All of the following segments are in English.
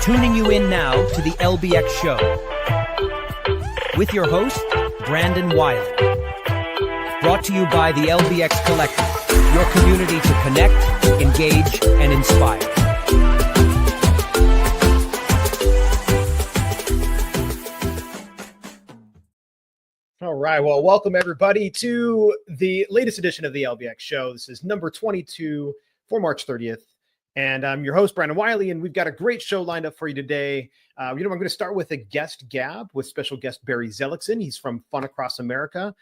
Tuning you in now to the LBX Show with your host, Brandon Wiley. Brought to you by the LBX Collective, your community to connect, engage, and inspire. All right. Well, welcome everybody to the latest edition of the LBX Show. This is number 22 for March 30th. And I'm your host, Brandon Wiley, and we've got a great show lined up for you today. I'm going to start with a guest gab with special guest Barry Zelickson. He's from Fun Across America.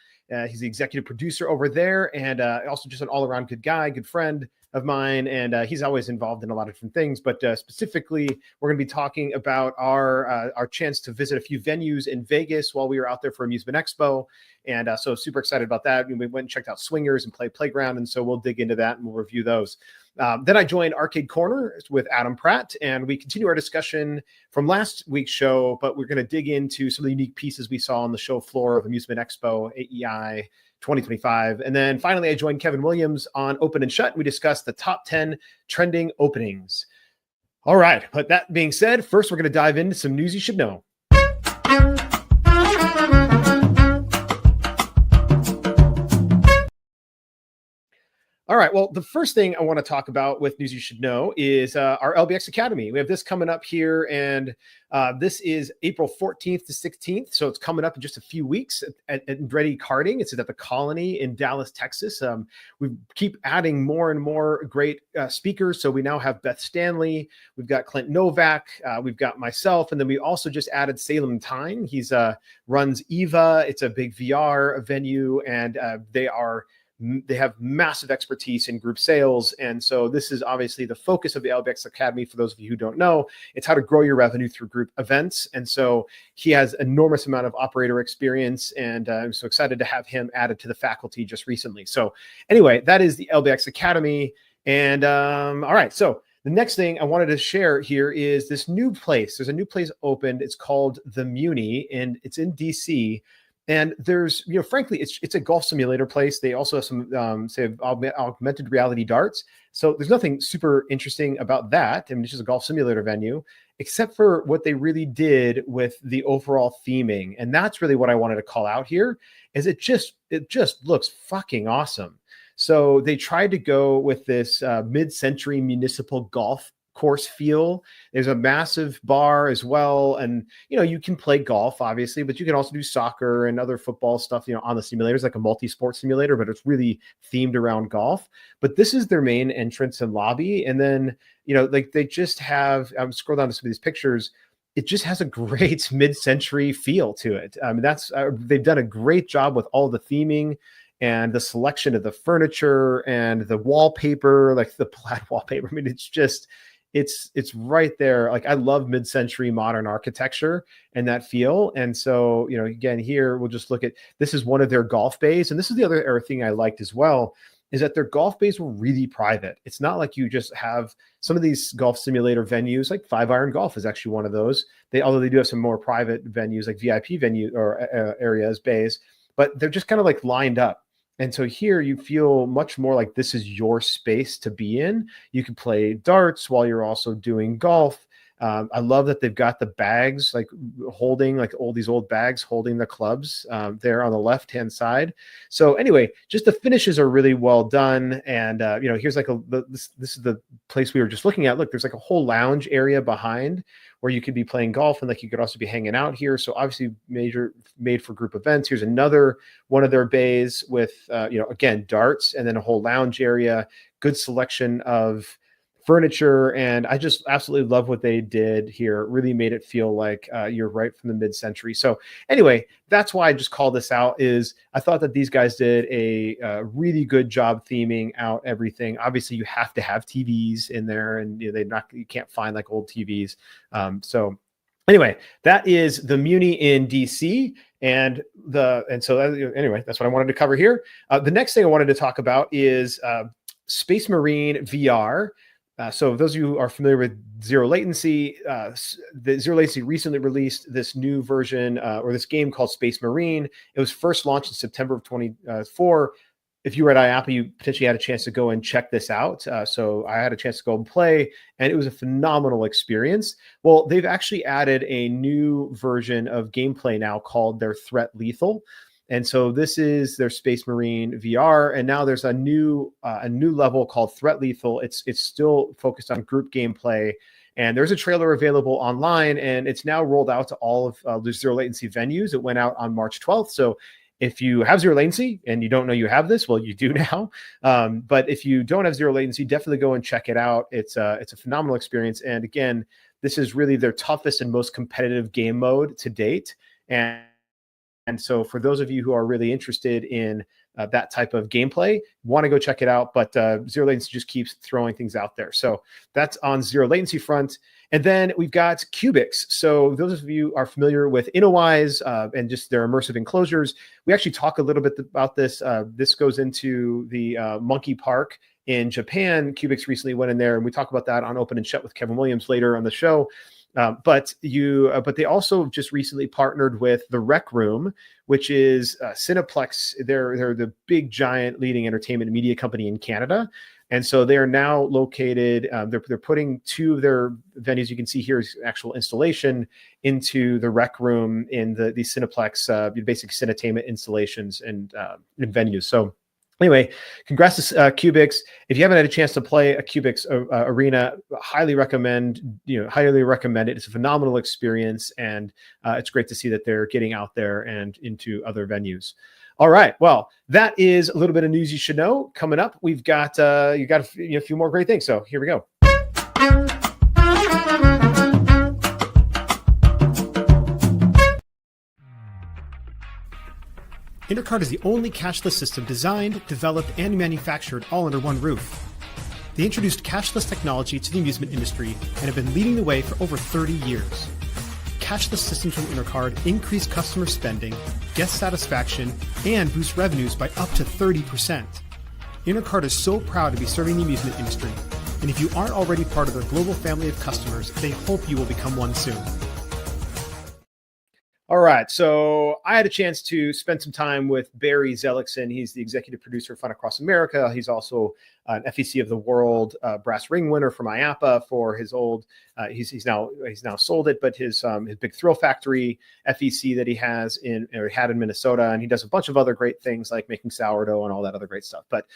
He's the executive producer over there, and also just an all-around good guy, good friend of mine. And he's always involved in a lot of different things. But specifically, we're going to be talking about our chance to visit a few venues in Vegas while we were out there for Amusement Expo. And so super excited about that. We went and checked out Swingers and Play Playground. And so we'll dig into that and we'll review those. Then I joined Arcade Corner with Adam Pratt, and we continue our discussion from last week's show, but we're going to dig into some of the unique pieces we saw on the show floor of Amusement Expo, AEI 2025. And then finally, I joined Kevin Williams on Open and Shut. We discussed the top 10 trending openings. All right, but that being said, first we're going to dive into some news you should know. All right. Well, the first thing I want to talk about with news you should know is our LBX Academy. We have this coming up here, and this is April 14th to 16th. So it's coming up in just a few weeks at Ready Karting. It's at the Colony in Dallas, Texas. We keep adding more and more great speakers. So we now have Beth Stanley. We've got Clint Novak. We've got myself. And then we also just added Salem Tyne. He's runs Eva. It's a big VR venue, and they have massive expertise in group sales. And so this is obviously the focus of the LBX Academy. For those of you who don't know, it's how to grow your revenue through group events. And so he has enormous amount of operator experience, and I'm so excited to have him added to the faculty just recently. So anyway, that is the LBX Academy. And all right, so the next thing I wanted to share here is this new place. There's a new place opened. It's called the Muni, and it's in DC. And there's, frankly, it's a golf simulator place. They also have some, augmented reality darts. So there's nothing super interesting about that. I mean, it's just a golf simulator venue, except for what they really did with the overall theming. And that's really what I wanted to call out here, is it just looks fucking awesome. So they tried to go with this mid-century municipal golf course feel. There's a massive bar as well, and you can play golf obviously, but you can also do soccer and other football stuff on the simulators, like a multi-sport simulator, but it's really themed around golf. But this is their main entrance and lobby, and then like they just have, I'm scroll down to some of these pictures, it just has a great mid-century feel to it. I mean, that's they've done a great job with all the theming and the selection of the furniture and the wallpaper, like the plaid wallpaper. I mean, it's right there. Like, I love mid-century modern architecture and that feel. And so, again, here we'll just look at, this is one of their golf bays. And this is the other thing I liked as well, is that their golf bays were really private. It's not like you just have some of these golf simulator venues, like 5-Iron Golf is actually one of those. Although they do have some more private venues, like VIP venue or areas, bays, but they're just kind of like lined up. And so here you feel much more like this is your space to be in. You can play darts while you're also doing golf. I love that they've got the bags, like holding, like all these old bags holding the clubs there on the left-hand side. So anyway, just the finishes are really well done. And, here's like this is the place we were just looking at. Look, there's like a whole lounge area behind where you could be playing golf, and like you could also be hanging out here. So obviously made for group events. Here's another one of their bays with, again, darts, and then a whole lounge area, good selection of furniture. And I just absolutely love what they did here. It really made it feel like you're right from the mid-century. So anyway, that's why I just call this out, is I thought that these guys did a really good job theming out everything. Obviously you have to have TVs in there, and you can't find like old TVs. So anyway, that is the Muni in DC. Anyway, that's what I wanted to cover here. The next thing I wanted to talk about is Space Marine VR. So those of you who are familiar with Zero Latency, the Zero Latency recently released this new version or this game called Space Marine. It was first launched in September of 2024. if you were at IAPA, you potentially had a chance to go and check this out. So I had a chance to go and play, and it was a phenomenal experience. Well, they've actually added a new version of gameplay now called their Threat Lethal. And so this is their Space Marine VR, and now there's a new level called Threat Lethal. It's still focused on group gameplay, and there's a trailer available online, and it's now rolled out to all of the Zero Latency venues. It went out on March 12th. So if you have zero latency and you don't know you have this, well, you do now. But if you don't have zero latency, definitely go and check it out. It's a phenomenal experience. And again, this is really their toughest and most competitive game mode to date. And so for those of you who are really interested in that type of gameplay, want to go check it out. But Zero Latency just keeps throwing things out there. So that's on Zero Latency front. And then we've got Qbix. So those of you are familiar with InnoWise and just their immersive enclosures, we actually talk a little bit about this. This goes into the Monkey Park in Japan. Qbix recently went in there, and we talk about that on Open and Shut with Kevin Williams later on the show. But they also just recently partnered with the Rec Room, which is Cineplex. They're the big giant leading entertainment and media company in Canada. And so they are now located, they're putting two of their venues, you can see here is actual installation, into the Rec Room in the Cineplex, basic Cinetainment installations and venues. So anyway, congrats to Qbix. If you haven't had a chance to play a Qbix arena, highly recommend it. It's a phenomenal experience, and it's great to see that they're getting out there and into other venues. All right, well, that is a little bit of news you should know. Coming up, we've got a few more great things. So here we go. Intercard is the only cashless system designed, developed, and manufactured all under one roof. They introduced cashless technology to the amusement industry and have been leading the way for over 30 years. Cashless systems from Intercard increase customer spending, guest satisfaction, and boost revenues by up to 30%. Intercard is so proud to be serving the amusement industry, and if you aren't already part of their global family of customers, they hope you will become one soon. All right, so I had a chance to spend some time with Barry Zelickson. He's the executive producer of Fun Across America. He's also an FEC of the World Brass Ring winner from IAPA for his old. He's now sold it, but his Big Thrill Factory FEC that he had in Minnesota, and he does a bunch of other great things like making sourdough and all that other great stuff. But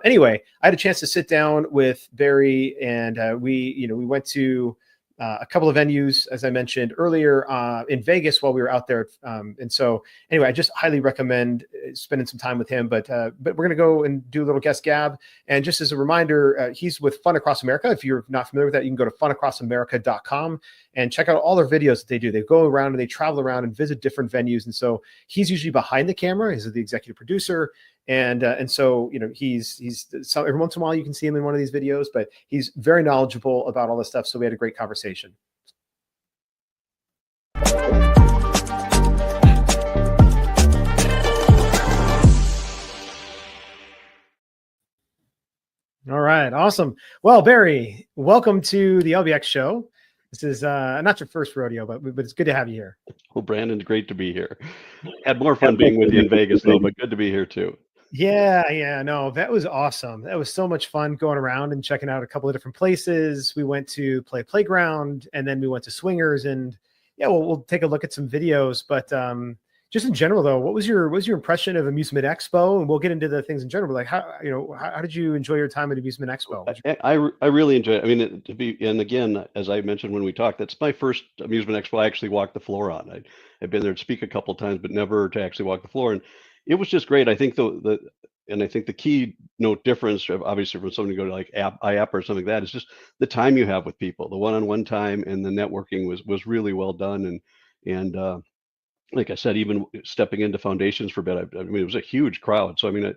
anyway, I had a chance to sit down with Barry, and we went to a couple of venues, as I mentioned earlier, in Vegas while we were out there. And so anyway, I just highly recommend spending some time with him, but we're going to go and do a little guest gab. And just as a reminder, he's with Fun Across America. If you're not familiar with that, you can go to funacrossamerica.com and check out all their videos that they do. They go around and they travel around and visit different venues. And so he's usually behind the camera. He's the executive producer. And so, he's so every once in a while you can see him in one of these videos, but he's very knowledgeable about all this stuff. So we had a great conversation. All right. Awesome. Well, Barry, welcome to the LBX show. This is not your first rodeo, but it's good to have you here. Well, Brandon, great to be here. Had more fun being with you in Vegas, though, but good to be here, too. Yeah, no, that was awesome. That was so much fun going around and checking out a couple of different places. We went to Playground, and then we went to Swingers, and yeah, we'll take a look at some videos. But just in general, though, what was your impression of Amusement Expo? And we'll get into the things in general. Like how did you enjoy your time at Amusement Expo? I really enjoyed it. I mean, and again, as I mentioned when we talked, that's my first Amusement Expo I actually walked the floor on. I've been there to speak a couple of times, but never to actually walk the floor. And it was just great. I think the key difference, obviously, from somebody to go to like IAP or something like that, is just the time you have with people, the one-on-one time, and the networking was really well done. And like I said, even stepping into Foundations for a bit, I mean, it was a huge crowd. So I mean,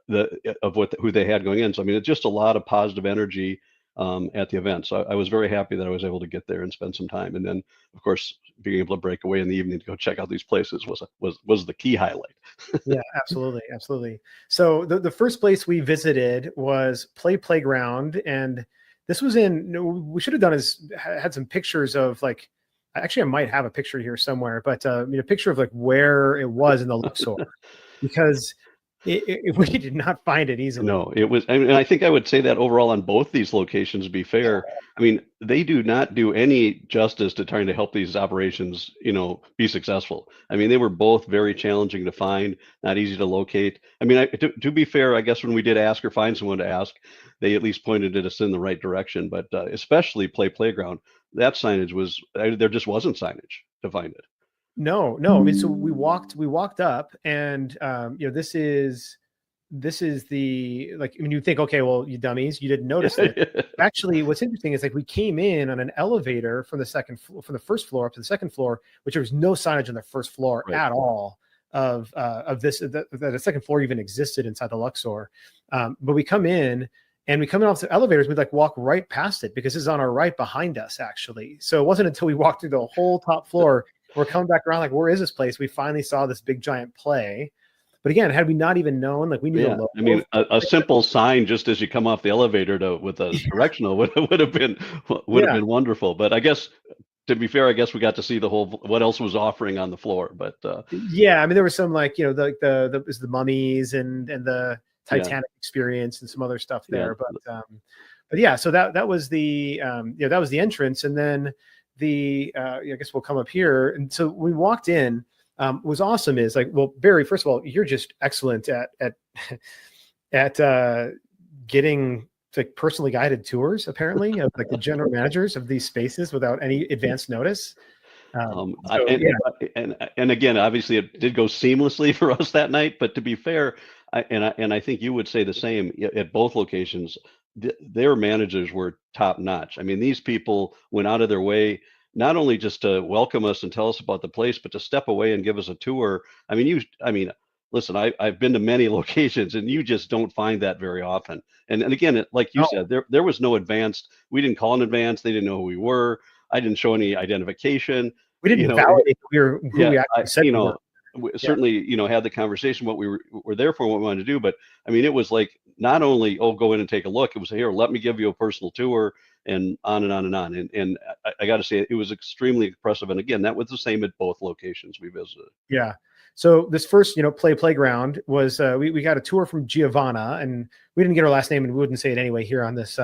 who they had going in. So I mean, it's just a lot of positive energy at the event. So I was very happy that I was able to get there and spend some time. And then, of course, being able to break away in the evening to go check out these places was the key highlight. Yeah, absolutely. So the first place we visited was Playground, and this was we should have done is had some pictures of like. Actually, I might have a picture here somewhere, but a picture of like where it was in the Luxor, because We did not find it easily. No, it was, and I think I would say that overall on both these locations, to be fair, I mean, they do not do any justice to trying to help these operations, be successful. I mean, they were both very challenging to find, not easy to locate. I mean, to be fair, I guess when we did ask or find someone to ask, they at least pointed us in the right direction. But especially Playground, that signage was, there just wasn't signage to find it. No. I mean, so we walked up, and this is the, like, when you think, okay, well, you dummies, you didn't notice it. Actually, what's interesting is, like, we came in on an elevator from the first floor up to the second floor, which there was no signage on the first floor at all of this, that the second floor even existed inside the Luxor. But we come in off the elevators, we like walk right past it because it's on our right behind us, actually. So it wasn't until we walked through the whole top floor, we're coming back around, like, where is this place? We finally saw this big giant play. But again, had we not even known, like, we knew the logo. I mean, a simple sign just as you come off the elevator with a directional would have been wonderful. But I guess, to be fair, I guess we got to see the whole, what else was offering on the floor. But I mean, there was some, like, the mummies and the Titanic experience and some other stuff there. But yeah, so that was the that was the entrance, and then I guess we'll come up here. And so we walked in. What was awesome is, like, well, Barry, first of all, you're just excellent at getting, like, personally guided tours, apparently, of, like, the general managers of these spaces without any advance notice. And again, obviously, it did go seamlessly for us that night. But to be fair, I think you would say the same at both locations. Their managers were top notch. I mean, these people went out of their way not only just to welcome us and tell us about the place, but to step away and give us a tour. I mean, listen, I've been to many locations, and you just don't find that very often. And again, like you said, there was no advanced. We didn't call in advance. They didn't know who we were. I didn't show any identification. We didn't validate who we actually said we were. Certainly, had the conversation, what we were there for, what we wanted to do. But I mean, it was like, not only, go in and take a look. It was, here, let me give you a personal tour, and on and on and on. And I got to say, it was extremely impressive. And again, that was the same at both locations we visited. Yeah. So this first, Playground was, we got a tour from Giovanna, and we didn't get her last name, and we wouldn't say it anyway here on this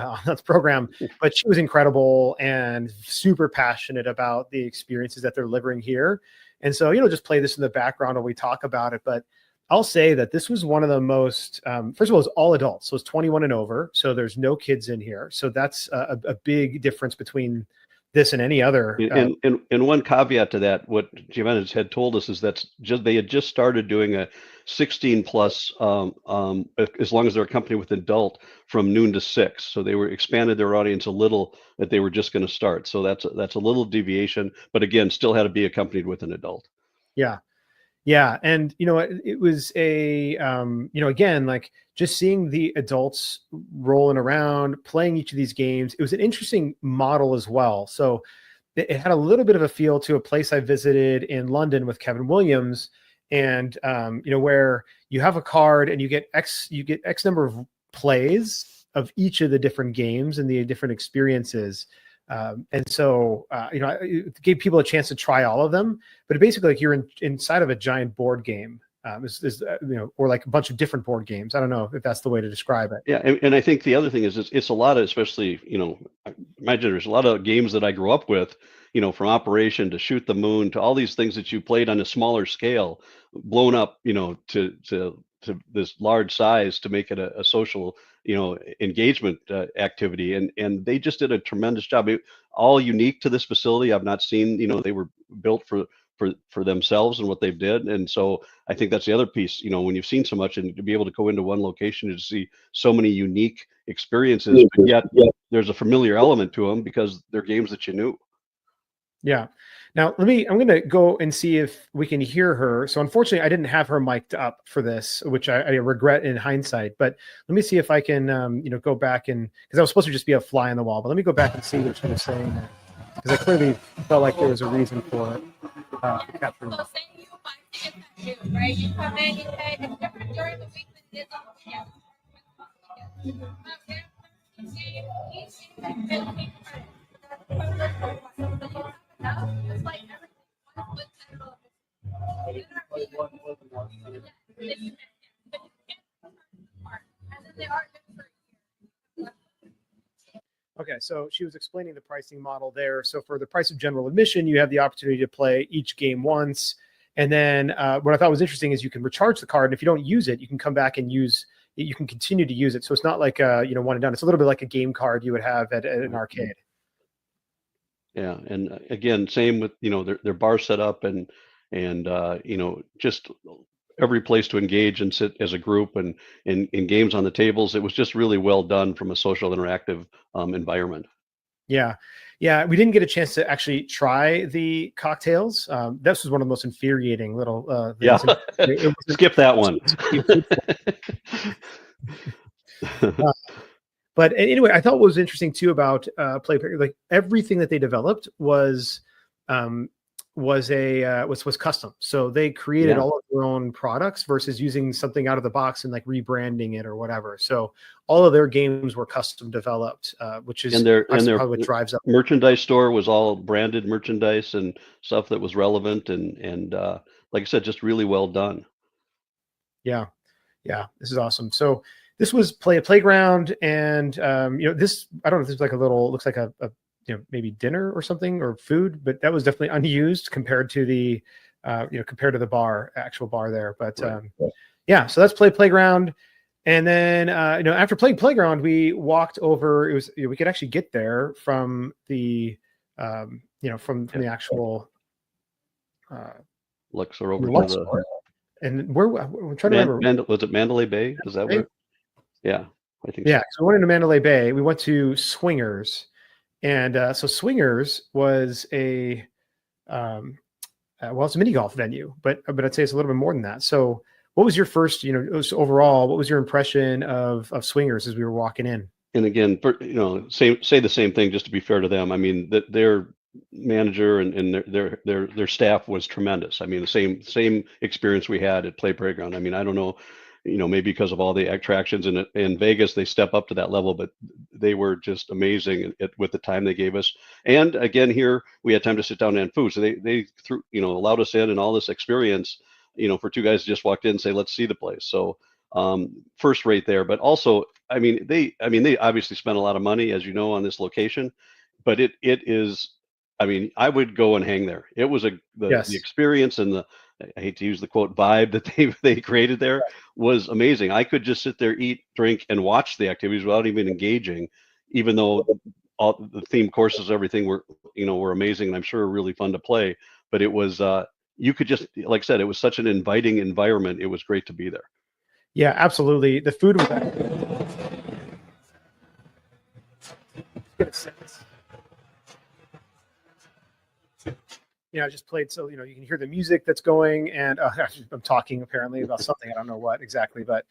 program, but she was incredible and super passionate about the experiences that they're delivering here. And so, just play this in the background while we talk about it. But I'll say that this was one of the most, first of all, it's all adults. So it's 21 and over. So there's no kids in here. So that's a big difference between this and any other. And one caveat to that, what Giovanna had told us is that they had just started doing a 16 plus, as long as they're accompanied with adult, from noon to 6. So they expanded their audience a little, that they were just going to start. So that's a little deviation, but again, still had to be accompanied with an adult. Yeah. And, it was again, like, just seeing the adults rolling around, playing each of these games. It was an interesting model as well. So it had a little bit of a feel to a place I visited in London with Kevin Williams, and, where you have a card and you get X number of plays of each of the different games and the different experiences. And so, it gave people a chance to try all of them, but basically, like, you're inside of a giant board game, or like a bunch of different board games. I don't know if that's the way to describe it. Yeah. And I think the other thing is, it's a lot of, especially, my generation, a lot of games that I grew up with, from Operation to Shoot the Moon to all these things that you played on a smaller scale, blown up, to this large size to make it a social, engagement activity. And they just did a tremendous job. All unique to this facility. I've not seen, they were built for themselves and what they've did. And so I think that's the other piece, when you've seen so much, and to be able to go into one location and to see so many unique experiences, but yet there's a familiar element to them because they're games that you knew. Yeah. Now I'm going to go and see if we can hear her. So unfortunately, I didn't have her mic'd up for this, which I regret in hindsight, but let me see if I can, go back, and because I was supposed to just be a fly on the wall, but let me go back and see what she was saying there, because I clearly felt like there was a reason for it. Capturing. So say you buy tickets at noon, right? You come in, you pay. It's different during the week than it is on the weekend. It's like everything. so she was explaining the pricing model there. So for the price of general admission, you have the opportunity to play each game once. And then what I thought was interesting is you can recharge the card. And if you don't use it, you can come back and you can continue to use it. So it's not like one and done. It's a little bit like a game card you would have at an arcade. Yeah, and again, same with their bar set up and just every place to engage and sit as a group and in games on the tables. It was just really well done from a social interactive environment. Yeah. We didn't get a chance to actually try the cocktails. This was one of the most infuriating little things. Yeah, skip that one. But anyway, I thought what was interesting too about Play, like everything that they developed was custom. So they created all of their own products versus using something out of the box and like rebranding it or whatever. So all of their games were custom developed, which is probably what drives up. Merchandise store was all branded merchandise and stuff that was relevant and like I said, just really well done. Yeah, this is awesome. So this was playground, and this, I don't know if this is like looks like a maybe dinner or something or food, but that was definitely unused compared to the actual bar there. But right. So that's playground. And then after playing playground, we walked over. It was we could actually get there from the from the actual Luxor over to the. And we're trying to remember. Was it Mandalay Bay? Is that where? Yeah, I think. Yeah, so we went into Mandalay Bay. We went to Swingers, and so Swingers was it's a mini golf venue, but I'd say it's a little bit more than that. So, what was your first, overall? What was your impression of Swingers as we were walking in? And again, say the same thing just to be fair to them. I mean, that their manager and their staff was tremendous. I mean, the same experience we had at Playground. I mean, I don't know, maybe because of all the attractions in Vegas, they step up to that level, but they were just amazing with the time they gave us. And again, here we had time to sit down and food, so they allowed us in and all this experience. For two guys who just walked in and say, let's see the place. So first rate there, but also, they obviously spent a lot of money, as you know, on this location, but it is. I would go and hang there. It was the experience and I hate to use the quote vibe that they created there was amazing. I could just sit there, eat, drink, and watch the activities without even engaging, even though all the theme courses, everything were amazing and I'm sure really fun to play. But it was you could just, like I said, it was such an inviting environment. It was great to be there. Yeah, absolutely. The food was. I just played, so you can hear the music that's going, and I'm talking apparently about something, I don't know what exactly, but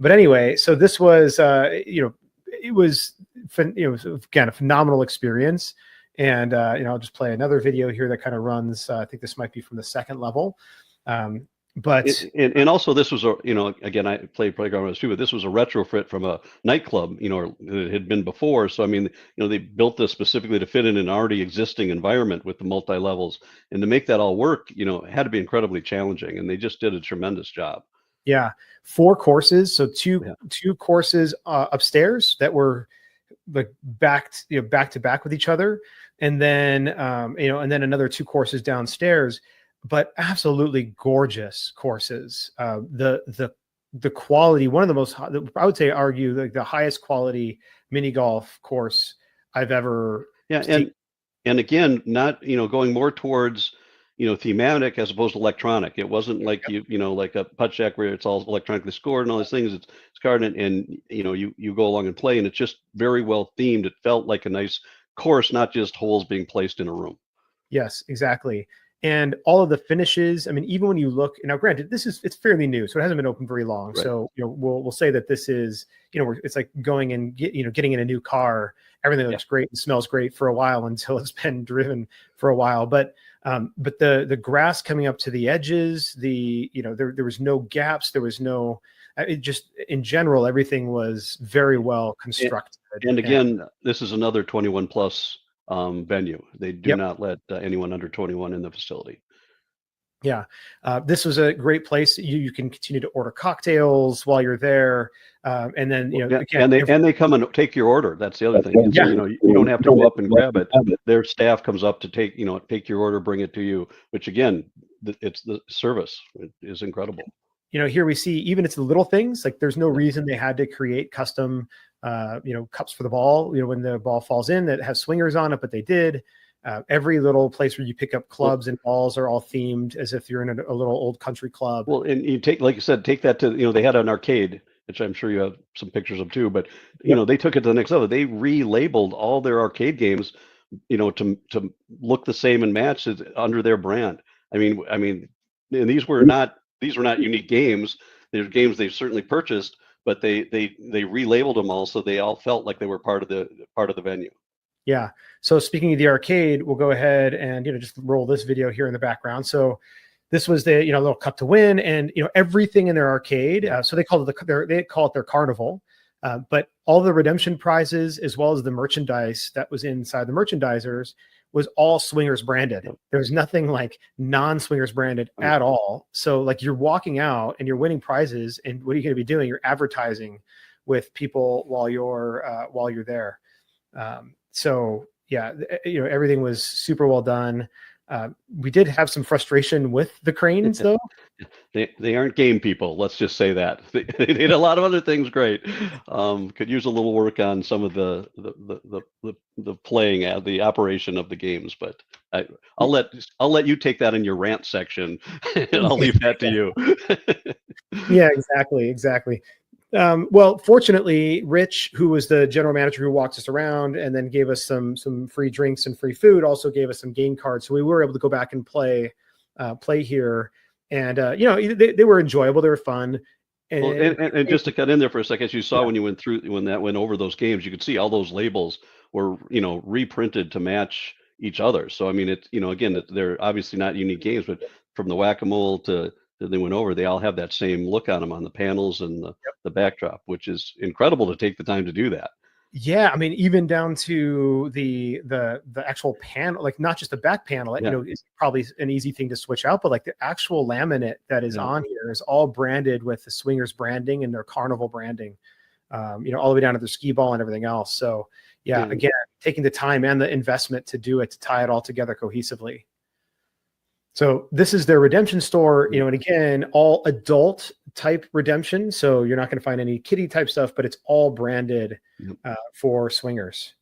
anyway, so this was it was again a phenomenal experience, and I'll just play another video here that kind of runs. I think this might be from the second level. But also this was again, I played Playground too, but this was a retrofit from a nightclub, it had been before. So they built this specifically to fit in an already existing environment with the multi-levels, and to make that all work, it had to be incredibly challenging, and they just did a tremendous job. Yeah, 4 courses, so two courses upstairs that were like back to back with each other, and then and then another 2 courses downstairs. But absolutely gorgeous courses. The quality, one of the most, I would say, argue like the highest quality mini golf course I've ever seen. And again, not going more towards thematic as opposed to electronic. It wasn't like like a putt shack where it's all electronically scored and all these things. It's card and you go along and play, and it's just very well themed. It felt like a nice course, not just holes being placed in a room. Yes, exactly. And all of the finishes, even when you look now, granted, it's fairly new, so it hasn't been open very long. Right. So, we'll say that this is, it's like going and getting in a new car. Everything looks great and smells great for a while until it's been driven for a while. But the grass coming up to the edges, there was no gaps. There was no, it just, in general, everything was very well constructed. And again, this is another 21 plus venue. They do not let anyone under 21 in the facility. Yeah, this was a great place. You can continue to order cocktails while you're there, and then again, and they come and take your order. That's the other thing. And so, you don't have to go up and grab it. Their staff comes up to take your order, bring it to you. Which again, it's the service is incredible. Here we see even it's the little things. Like there's no reason they had to create custom, cups for the ball. When the ball falls in that has swingers on it, but they did. Every little place where you pick up clubs and balls are all themed as if you're in a little old country club. Well, and you like you said, take that to, they had an arcade, which I'm sure you have some pictures of too, but they took it to the next level. They relabeled all their arcade games, to look the same and match it under their brand. I mean, and these were not unique games. They're games they've certainly purchased, but they relabeled them all so they all felt like they were part of the venue. Yeah. So speaking of the arcade, we'll go ahead and just roll this video here in the background. So this was the little cut to win, and everything in their arcade. So they call it their carnival, but all the redemption prizes as well as the merchandise that was inside the merchandisers was all Swingers branded. There's nothing like non-Swingers branded at all. So like you're walking out and you're winning prizes, and what are you going to be doing? You're advertising with people while you're there. So yeah, everything was super well done. We did have some frustration with the cranes though. They aren't game people. Let's just say that they did a lot of other things great. Could use a little work on some of the playing, the operation of the games. But I'll let you take that in your rant section, and I'll leave that to you. Yeah, exactly. Well, fortunately, Rich, who was the general manager who walked us around and then gave us some free drinks and free food, also gave us some game cards. So we were able to go back and play here. And, they were enjoyable. They were fun. And just to cut in there for a second, as you saw when that went over those games, you could see all those labels were, reprinted to match each other. So, I mean, it's, again, they're obviously not unique games, but from the whack-a-mole to they went over, they all have that same look on them on the panels and the backdrop, which is incredible to take the time to do that. Yeah, I mean, even down to the actual panel, like not just the back panel, it's probably an easy thing to switch out, but like the actual laminate that is on here is all branded with the Swingers branding and their carnival branding, all the way down to their skee ball and everything else. So again, taking the time and the investment to do it, to tie it all together cohesively. So this is their redemption store, and again, all adult type redemption. So you're not going to find any kiddie type stuff, but it's all branded for Swingers.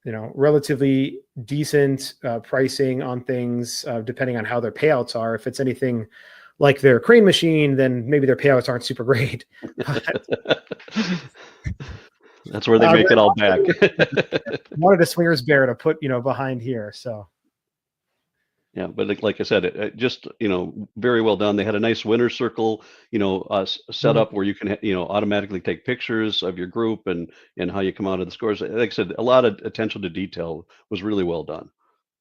Relatively decent pricing on things, depending on how their payouts are. If it's anything like their crane machine, then maybe their payouts aren't super great. That's where they make it all back. Wanted a Swingers bear to put, behind here. So. Yeah, but like I said, it just, very well done. They had a nice winner's circle, set up where you can, automatically take pictures of your group and how you come out of the scores. Like I said, a lot of attention to detail was really well done.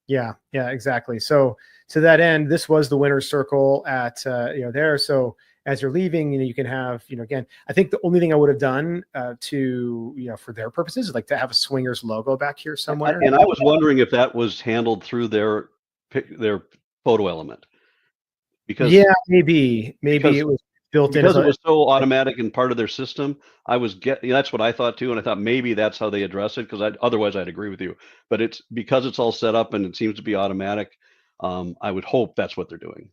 Yeah, exactly. So to that end, this was the winner's circle at, there. So as you're leaving, you can have, again, I think the only thing I would have done for their purposes is like to have a Swingers logo back here somewhere. And I was wondering if that was handled through their photo element, because maybe it was built in because it was so automatic and part of their system. That's what I thought too, and I thought maybe that's how they address it, because otherwise I'd agree with you, but it's because it's all set up and it seems to be automatic. I would hope that's what they're doing.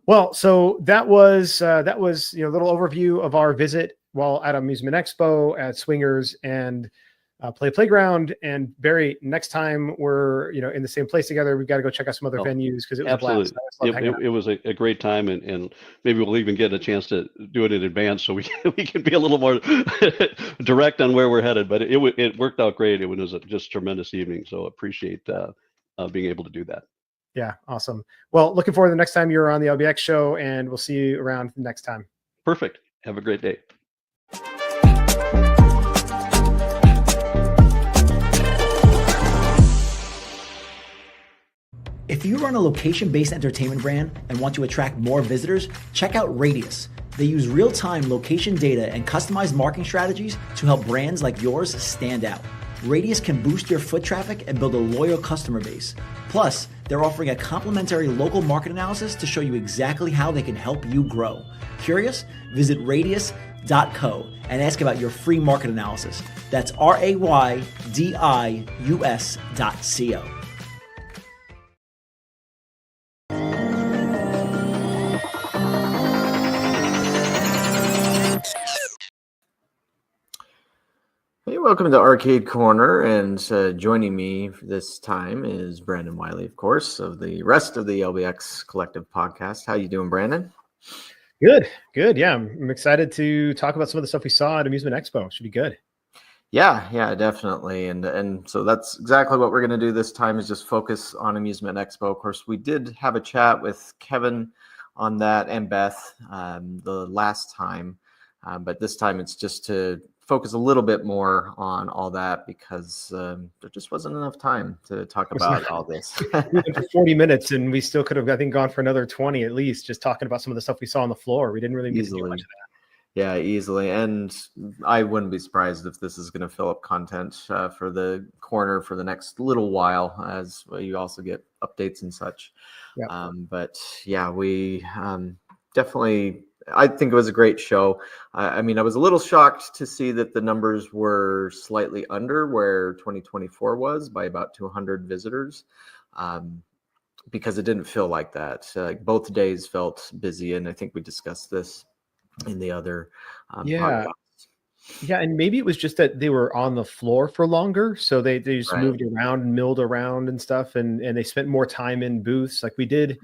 Well, so that was a little overview of our visit while at Amusement Expo, at Swingers and Playground. And Barry, next time we're in the same place together, we've got to go check out some other venues, because it was absolutely. a blast. It was a great time, and maybe we'll even get a chance to do it in advance so we can be a little more direct on where we're headed. But it worked out great. It was just a tremendous evening, so appreciate being able to do that. Yeah, awesome. Well, looking forward to the next time you're on the LBX show, and we'll see you around next time. Perfect. Have a great day. If you run a location-based entertainment brand and want to attract more visitors, check out Radius. They use real-time location data and customized marketing strategies to help brands like yours stand out. Radius can boost your foot traffic and build a loyal customer base. Plus, They're offering a complimentary local market analysis to show you exactly how they can help you grow. Curious? Visit radius.co and ask about your free market analysis. That's RAYDIUS.co. Hey, welcome to Arcade Corner, and joining me this time is Brandon Wiley, of course, of the rest of the LBX Collective podcast. How you doing, Brandon? Good. Yeah, I'm excited to talk about some of the stuff we saw at Amusement Expo. Should be good. Yeah, definitely. And so that's exactly what we're going to do this time, is just focus on Amusement Expo. Of course, we did have a chat with Kevin on that and Beth the last time, but this time it's just to focus a little bit more on all that, because there just wasn't enough time to talk about all this. We went for 40 minutes and we still could have, I think, gone for another 20 at least, just talking about some of the stuff we saw on the floor. We didn't really need to do much of that. Yeah, easily. And I wouldn't be surprised if this is going to fill up content for the corner for the next little while, as you also get updates and such. Yeah. But yeah, we definitely, I think it was a great show. I mean, I was a little shocked to see that the numbers were slightly under where 2024 was by about 200 visitors, because it didn't feel like that. Both days felt busy, and I think we discussed this in the other podcast. Yeah, and maybe it was just that they were on the floor for longer, so they just moved around and milled around and stuff, and they spent more time in booths. Like we did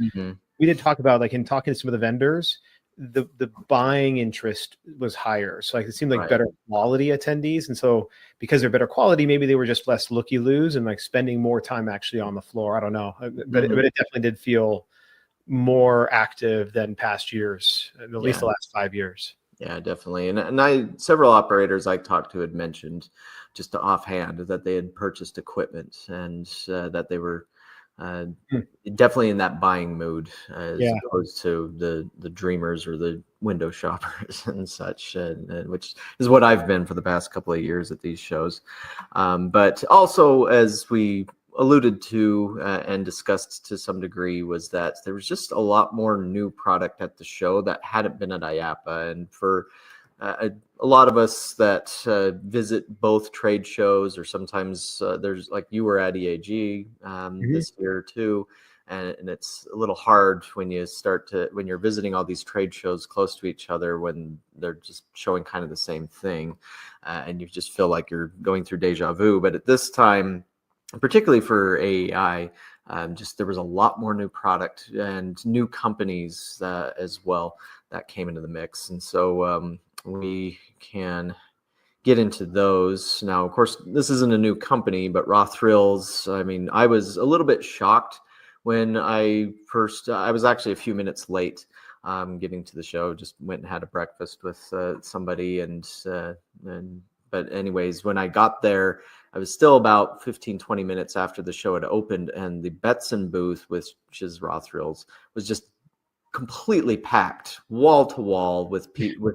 talk about, like in talking to some of the vendors, the buying interest was higher. So like it seemed like better quality attendees, and so because they're better quality, maybe they were just less looky-loos and like spending more time actually on the floor. I don't know, but it definitely did feel more active than past years, at least the last 5 years. Yeah, definitely. And several operators I talked to had mentioned just offhand that they had purchased equipment, and that they were definitely in that buying mood, as opposed to the dreamers or the window shoppers and such, which is what I've been for the past couple of years at these shows. But also, as we alluded to and discussed to some degree, was that there was just a lot more new product at the show that hadn't been at IAPA. And for a lot of us that visit both trade shows, or sometimes there's, like, you were at EAG this year too, and it's a little hard when you're visiting all these trade shows close to each other when they're just showing kind of the same thing, and you just feel like you're going through deja vu. But at this time, particularly for AEI, just there was a lot more new product and new companies as well that came into the mix. And so we can get into those. Now, of course, this isn't a new company, but Raw Thrills, I mean, I was a little bit shocked when I was actually a few minutes late getting to the show. Just went and had a breakfast with somebody, but anyways, when I got there, I was still about 15-20 minutes after the show had opened, and the Betson booth, which is Raw Thrills, was just completely packed wall to wall with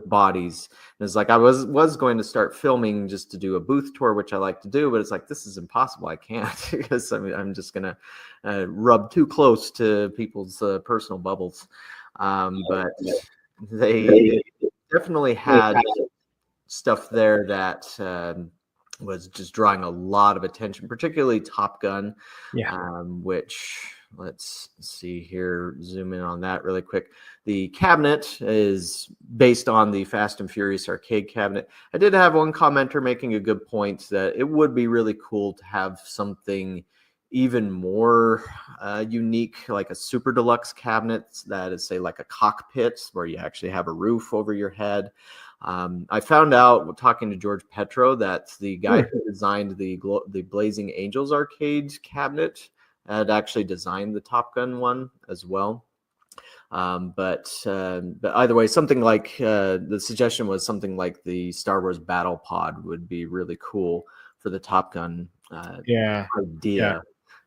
bodies. And it's like I was going to start filming just to do a booth tour, which I like to do, but it's like, this is impossible. I can't, because I'm just gonna rub too close to people's personal bubbles. But they definitely had stuff there that was just drawing a lot of attention, particularly Top Gun, which, let's see here, zoom in on that really quick. The cabinet is based on the Fast and Furious arcade cabinet. I did have one commenter making a good point that it would be really cool to have something even more unique, like a super deluxe cabinet that is, say, like a cockpit where you actually have a roof over your head. I found out, talking to George Petro, that the guy who designed the Blazing Angels arcade cabinet had actually designed the Top Gun one as well. But either way, something like the suggestion was something like the Star Wars Battle Pod would be really cool for the Top Gun idea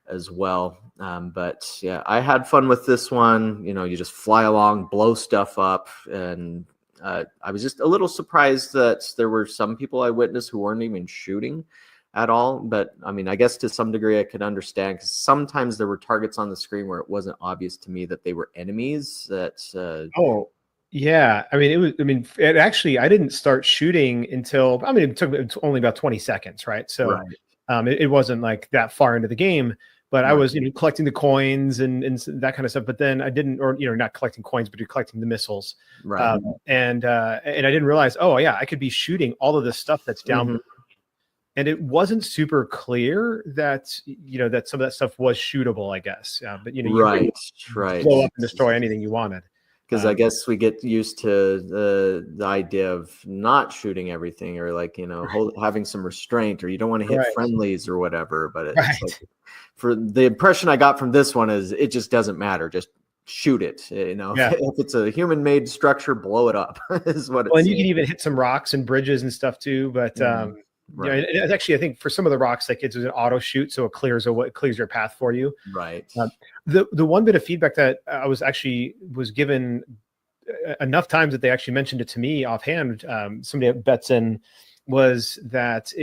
as well. But yeah, I had fun with this one. You know, you just fly along, blow stuff up, and I was just a little surprised that there were some people I witnessed who weren't even shooting. at all. But I mean, I guess to some degree I could understand, because sometimes there were targets on the screen where it wasn't obvious to me that they were enemies. Oh, yeah. I mean, it actually, I didn't start shooting until, I mean, it took only about 20 seconds, right? So Right. it wasn't like that far into the game, but I Right. was, collecting the coins and that kind of stuff. But then I didn't, or, not collecting coins, but collecting the missiles. Right. And I didn't realize, oh yeah, I could be shooting all of this stuff that's down Mhm. below. And it wasn't super clear that, that some of that stuff was shootable, I guess. But, you Right. could Right. blow up and destroy anything you wanted. Because I guess we get used to the idea of not shooting everything, or like, having some restraint, or you don't want to hit Right. friendlies or whatever. But it's Right. like, for the impression I got from this one is it just doesn't matter. Just shoot it. Yeah. If it's a human-made structure, blow it up is what it Well, and you seems. can even hit some rocks and bridges and stuff too. But Right. it's actually, I think for some of the rocks, like it's an auto shoot, so it clears your path for you. Right. The one bit of feedback that I was given enough times that they actually mentioned it to me offhand. Somebody at Betson was that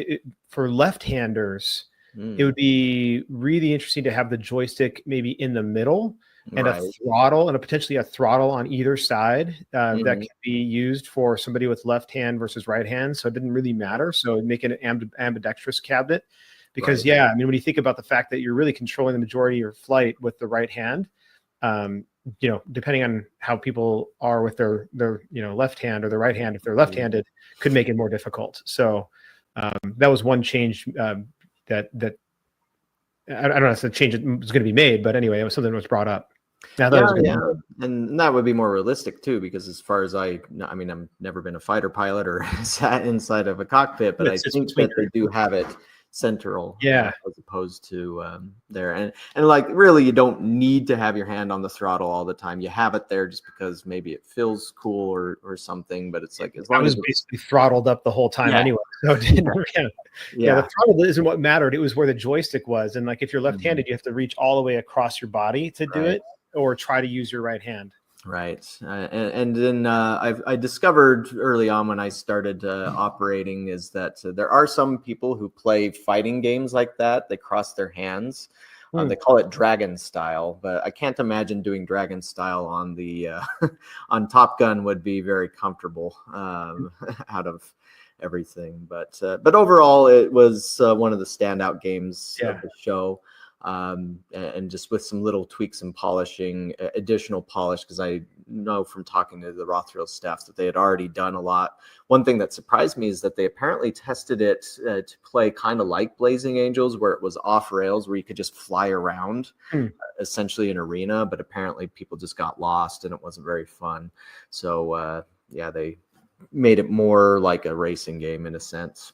for left-handers, it would be really interesting to have the joystick maybe in the middle, and Right. a throttle, and potentially a throttle on either side that Mhm. could be used for somebody with left hand versus right hand. So it didn't really matter. So it'd make it an ambidextrous cabinet, because Right. I mean, when you think about the fact that you're really controlling the majority of your flight with the right hand, depending on how people are with their left hand or their right hand, if they're left-handed, could make it more difficult. So that was one change that I don't know if the change was going to be made, but anyway, it was something that was brought up. Now that was good. Yeah, and that would be more realistic too, because as far as I mean, I've never been a fighter pilot or sat inside of a cockpit, but I think that they do have it central, Yeah. as opposed to there, and like, really, you don't need to have your hand on the throttle all the time. You have it there just because maybe it feels cool or something, but it's like, as I long was as basically throttled up the whole time anyway. So it didn't, the throttle isn't what mattered. It was where the joystick was. And like, if you're left-handed, you have to reach all the way across your body to do it, or try to use your right hand. Right. And then I discovered early on when I started operating is that there are some people who play fighting games like that. They cross their hands. They call it dragon style, but I can't imagine doing dragon style on the on Top Gun would be very comfortable out of everything. But overall, it was one of the standout games of the show. And just with some little tweaks and polishing, additional polish, because I know from talking to the Rothrill staff that they had already done a lot. One thing that surprised me is that they apparently tested it to play kind of like Blazing Angels, where it was off rails, where you could just fly around essentially an arena, but apparently people just got lost and it wasn't very fun. So they made it more like a racing game in a sense.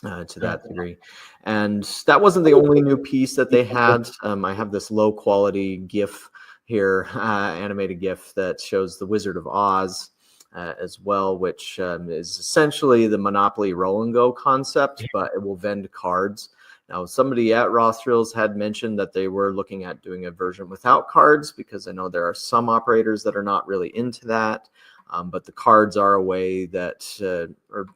To that degree. And that wasn't the only new piece that they had. I have this low quality GIF here, animated GIF that shows the Wizard of Oz as well, which is essentially the Monopoly roll and go concept, but it will vend cards. Now, somebody at Rothrills had mentioned that they were looking at doing a version without cards, because I know there are some operators that are not really into that. But the cards are a way that are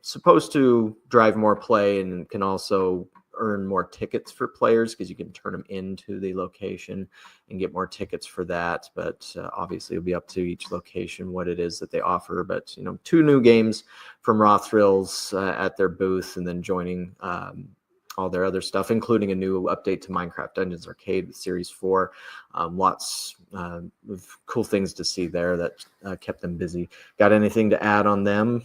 supposed to drive more play, and can also earn more tickets for players, because you can turn them into the location and get more tickets for that. But obviously it'll be up to each location what it is that they offer. But 2 new games from Rothrills at their booth, and then joining all their other stuff, including a new update to Minecraft Dungeons Arcade Series 4. Lots of cool things to see there that kept them busy. Got anything to add on them?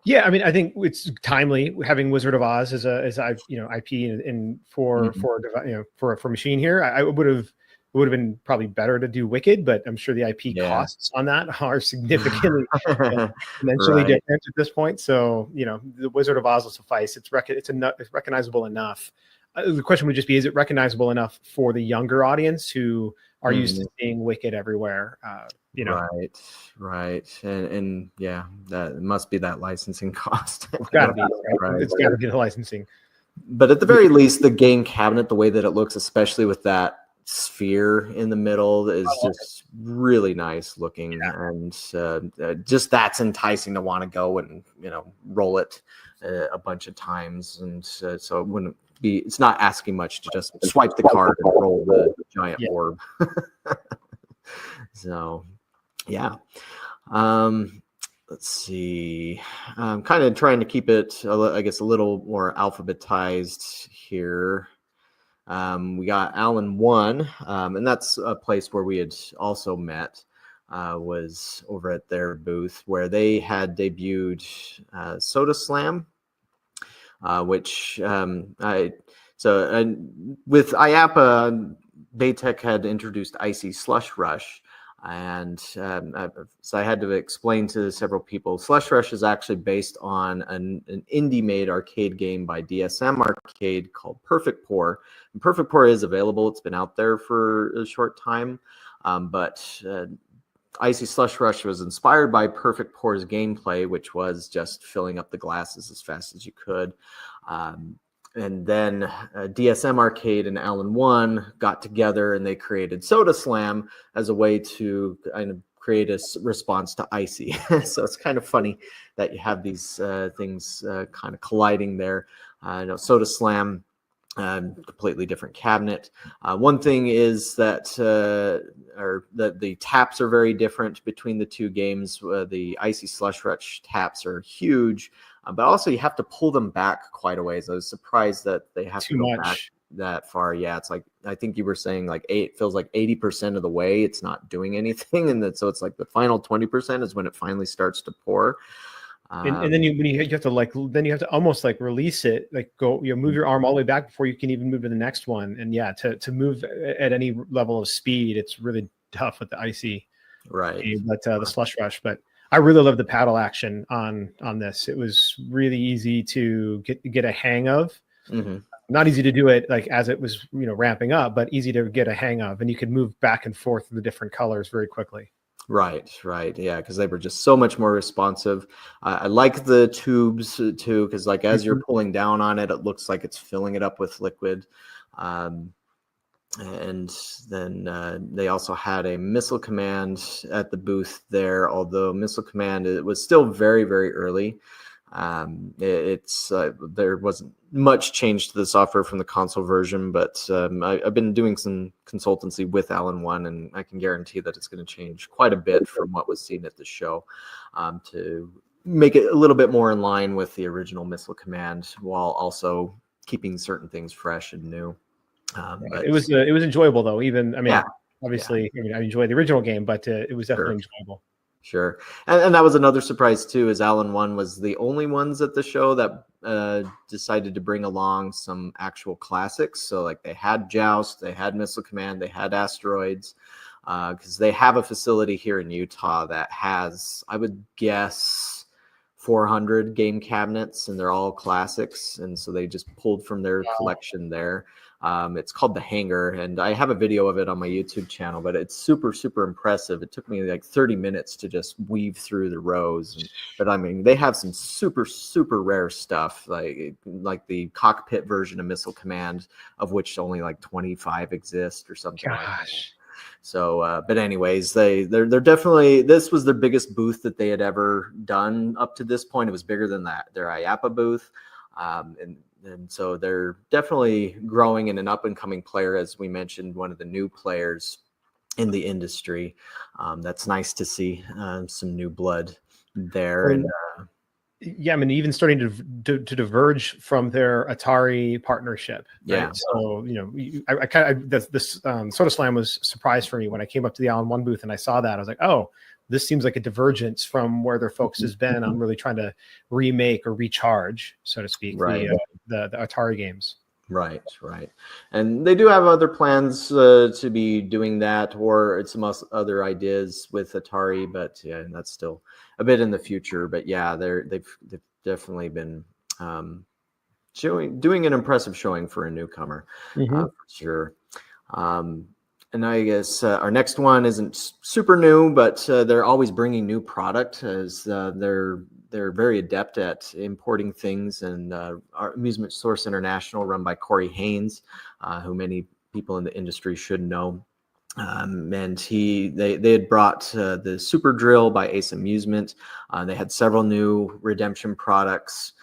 Yeah, I mean, I think it's timely having Wizard of Oz as IP and for machine here. I would have been probably better to do Wicked, but I'm sure the IP costs on that are significantly exponentially different at this point. So the Wizard of Oz will suffice. It's recognizable enough. The question would just be: is it recognizable enough for the younger audience who are used to seeing Wicked everywhere? Right. And yeah, that must be that licensing cost. It's gotta be, right? It's gotta be the licensing. But at the very least, the game cabinet, the way that it looks, especially with that sphere in the middle, is just really nice looking. And just that's enticing to want to go and roll it a bunch of times, and so it wouldn't be. It's not asking much to just swipe the card and roll the giant orb. So, yeah. Let's see. I'm kind of trying to keep it, I guess, a little more alphabetized here. We got Alan 1, and that's a place where we had also met, was over at their booth where they had debuted Soda Slam, which with IAPA, Baytech had introduced Icee Slush Rush. And so I had to explain to several people, Slush Rush is actually based on an indie-made arcade game by DSM Arcade called Perfect Pour. And Perfect Pour is available. It's been out there for a short time. But Icee Slush Rush was inspired by Perfect Pour's gameplay, which was just filling up the glasses as fast as you could. And then DSM Arcade and Alan 1 got together and they created Soda Slam as a way to kind of create a response to Icee. So it's kind of funny that you have these things kind of colliding there. Soda Slam, completely different cabinet. One thing is that the taps are very different between the two games. The Icee Slush Rush taps are huge. But also you have to pull them back quite a ways. I was surprised that they have to go back that far. Yeah, it's like, I think you were saying like feels like 80% of the way it's not doing anything. And so it's like the final 20% is when it finally starts to pour. And then you have to almost like release it, like move your arm all the way back before you can even move to the next one. And yeah, to move at any level of speed, it's really tough with the Icee. Right. But the Slush Rush, but I really love the paddle action on this. It was really easy to get a hang of. Mm-hmm. Not easy to do it like as it was, ramping up, but easy to get a hang of. And you could move back and forth the different colors very quickly. Right. Yeah, because they were just so much more responsive. I like the tubes too, because like as you're pulling down on it, it looks like it's filling it up with liquid. And then they also had a Missile Command at the booth there, although Missile Command, it was still very, very early. There wasn't much change to the software from the console version, but I've been doing some consultancy with Alan 1, and I can guarantee that it's going to change quite a bit from what was seen at the show to make it a little bit more in line with the original Missile Command while also keeping certain things fresh and new. But it was enjoyable though. Obviously, I enjoyed the original game, but it was definitely enjoyable. Sure. And that was another surprise too, is Alan 1 was the only ones at the show that decided to bring along some actual classics. So like they had Joust, they had Missile Command, they had Asteroids, because they have a facility here in Utah that has, I would guess, 400 game cabinets, and they're all classics. And so they just pulled from their collection there. It's called The Hangar, and I have a video of it on my YouTube channel, but it's super, super impressive. It took me like 30 minutes to just weave through the rows. But I mean, they have some super, super rare stuff, like the cockpit version of Missile Command, of which only like 25 exist or something. Gosh. Like that. So, but anyways, they're definitely, this was their biggest booth that they had ever done up to this point. It was bigger than their IAPA booth. And so they're definitely growing in an up and coming player, as we mentioned, one of the new players in the industry. That's nice to see some new blood there. And yeah, I mean, even starting to diverge from their Atari partnership. Right? Yeah. So, this Soda Slam was a surprise for me when I came up to the Alan 1 booth and I saw that. I was like, oh, this seems like a divergence from where their focus has been on really trying to remake or recharge, so to speak, the Atari games. Right. And they do have other plans to be doing that, or some other ideas with Atari, but yeah, that's still a bit in the future. But yeah, they've definitely been doing an impressive showing for a newcomer, for sure. And I guess our next one isn't super new, but they're always bringing new product, as they're very adept at importing things. And our Amusement Source International, run by Corey Haynes, who many people in the industry should know. And they had brought the Super Drill by Ace Amusement. They had several new Redemption products.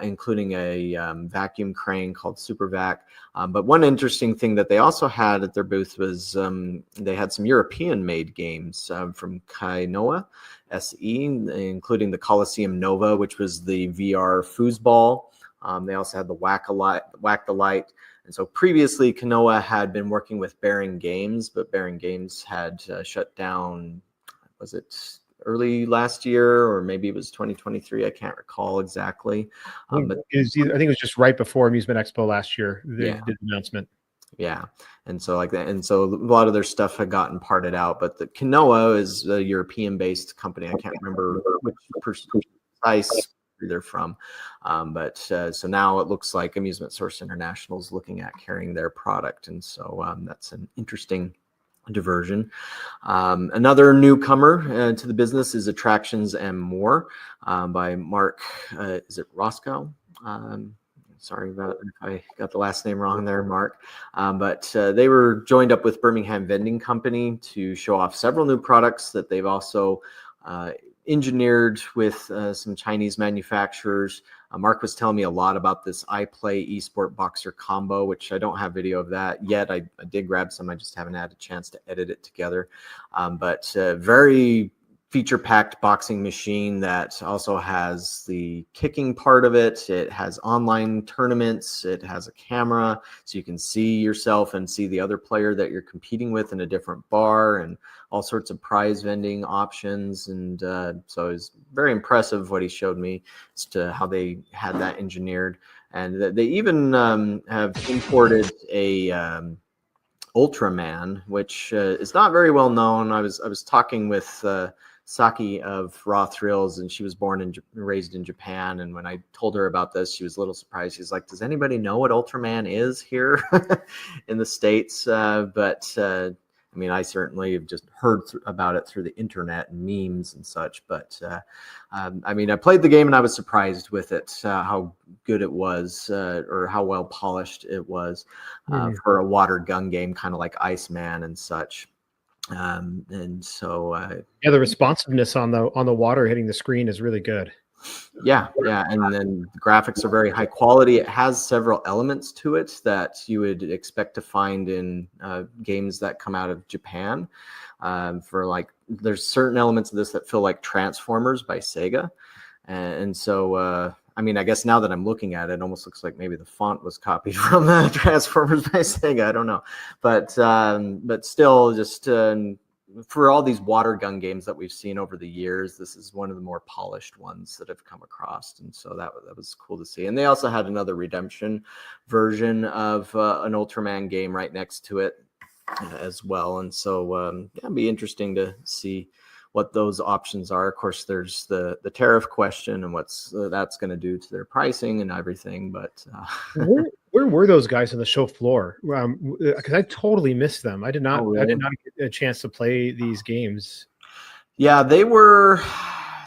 including a vacuum crane called Super Vac. But one interesting thing that they also had at their booth was they had some European-made games from Kainoa SE, including the Coliseum Nova, which was the VR foosball. They also had the Whack the Light. And so previously, Kanoa had been working with Baring Games, but Baring Games had shut down, was it early last year, or maybe it was 2023? I can't recall exactly. But I think it was just right before Amusement Expo last year, they did the announcement. Yeah. And so like that. And so a lot of their stuff had gotten parted out, but the Kanoa is a European-based company. I can't remember which precise they're from, but so now it looks like Amusement Source International is looking at carrying their product, and so that's an interesting diversion. Another newcomer to the business is Attractions and More by Mark. Is it Roscoe? Sorry about if I got the last name wrong there, Mark. But they were joined up with Birmingham Vending Company to show off several new products that they've also engineered with some Chinese manufacturers. Mark was telling me a lot about this iPlay eSport Boxer combo, which I don't have video of that yet. I did grab some. I just haven't had a chance to edit it together. But very feature-packed boxing machine that also has the kicking part of it. It has online tournaments. It has a camera, so you can see yourself and see the other player that you're competing with in a different bar, and all sorts of prize vending options. And so it's very impressive what he showed me as to how they had that engineered. And they even have imported a Ultraman, which is not very well known. I was talking with Saki of Raw Thrills, and she was born and raised in Japan. And when I told her about this, she was a little surprised. She's like, "Does anybody know what Ultraman is here in the States?" But I mean, I certainly have just heard about it through the internet and memes and such. But I mean, I played the game and I was surprised with it, how good it was, or how well polished it was for a water gun game, kind of like Iceman and such. And so yeah, the responsiveness on the water hitting the screen is really good. Yeah, and then the graphics are very high quality. It has several elements to it that you would expect to find in games that come out of Japan. For like, there's certain elements of this that feel like Transformers by Sega, and so I mean, I guess now that I'm looking at it, it almost looks like maybe the font was copied from Transformers by Sega. I don't know, but still, just for all these water gun games that we've seen over the years, this is one of the more polished ones that I've come across, and so that was cool to see. And they also had another redemption version of an Ultraman game right next to it as well, and so yeah, it'd be interesting to see what those options are. Of course, there's the tariff question and what's that's going to do to their pricing and everything. But where were those guys on the show floor? Because I totally missed them. I did not. Oh, really? I did not get a chance to play these games. Yeah, they were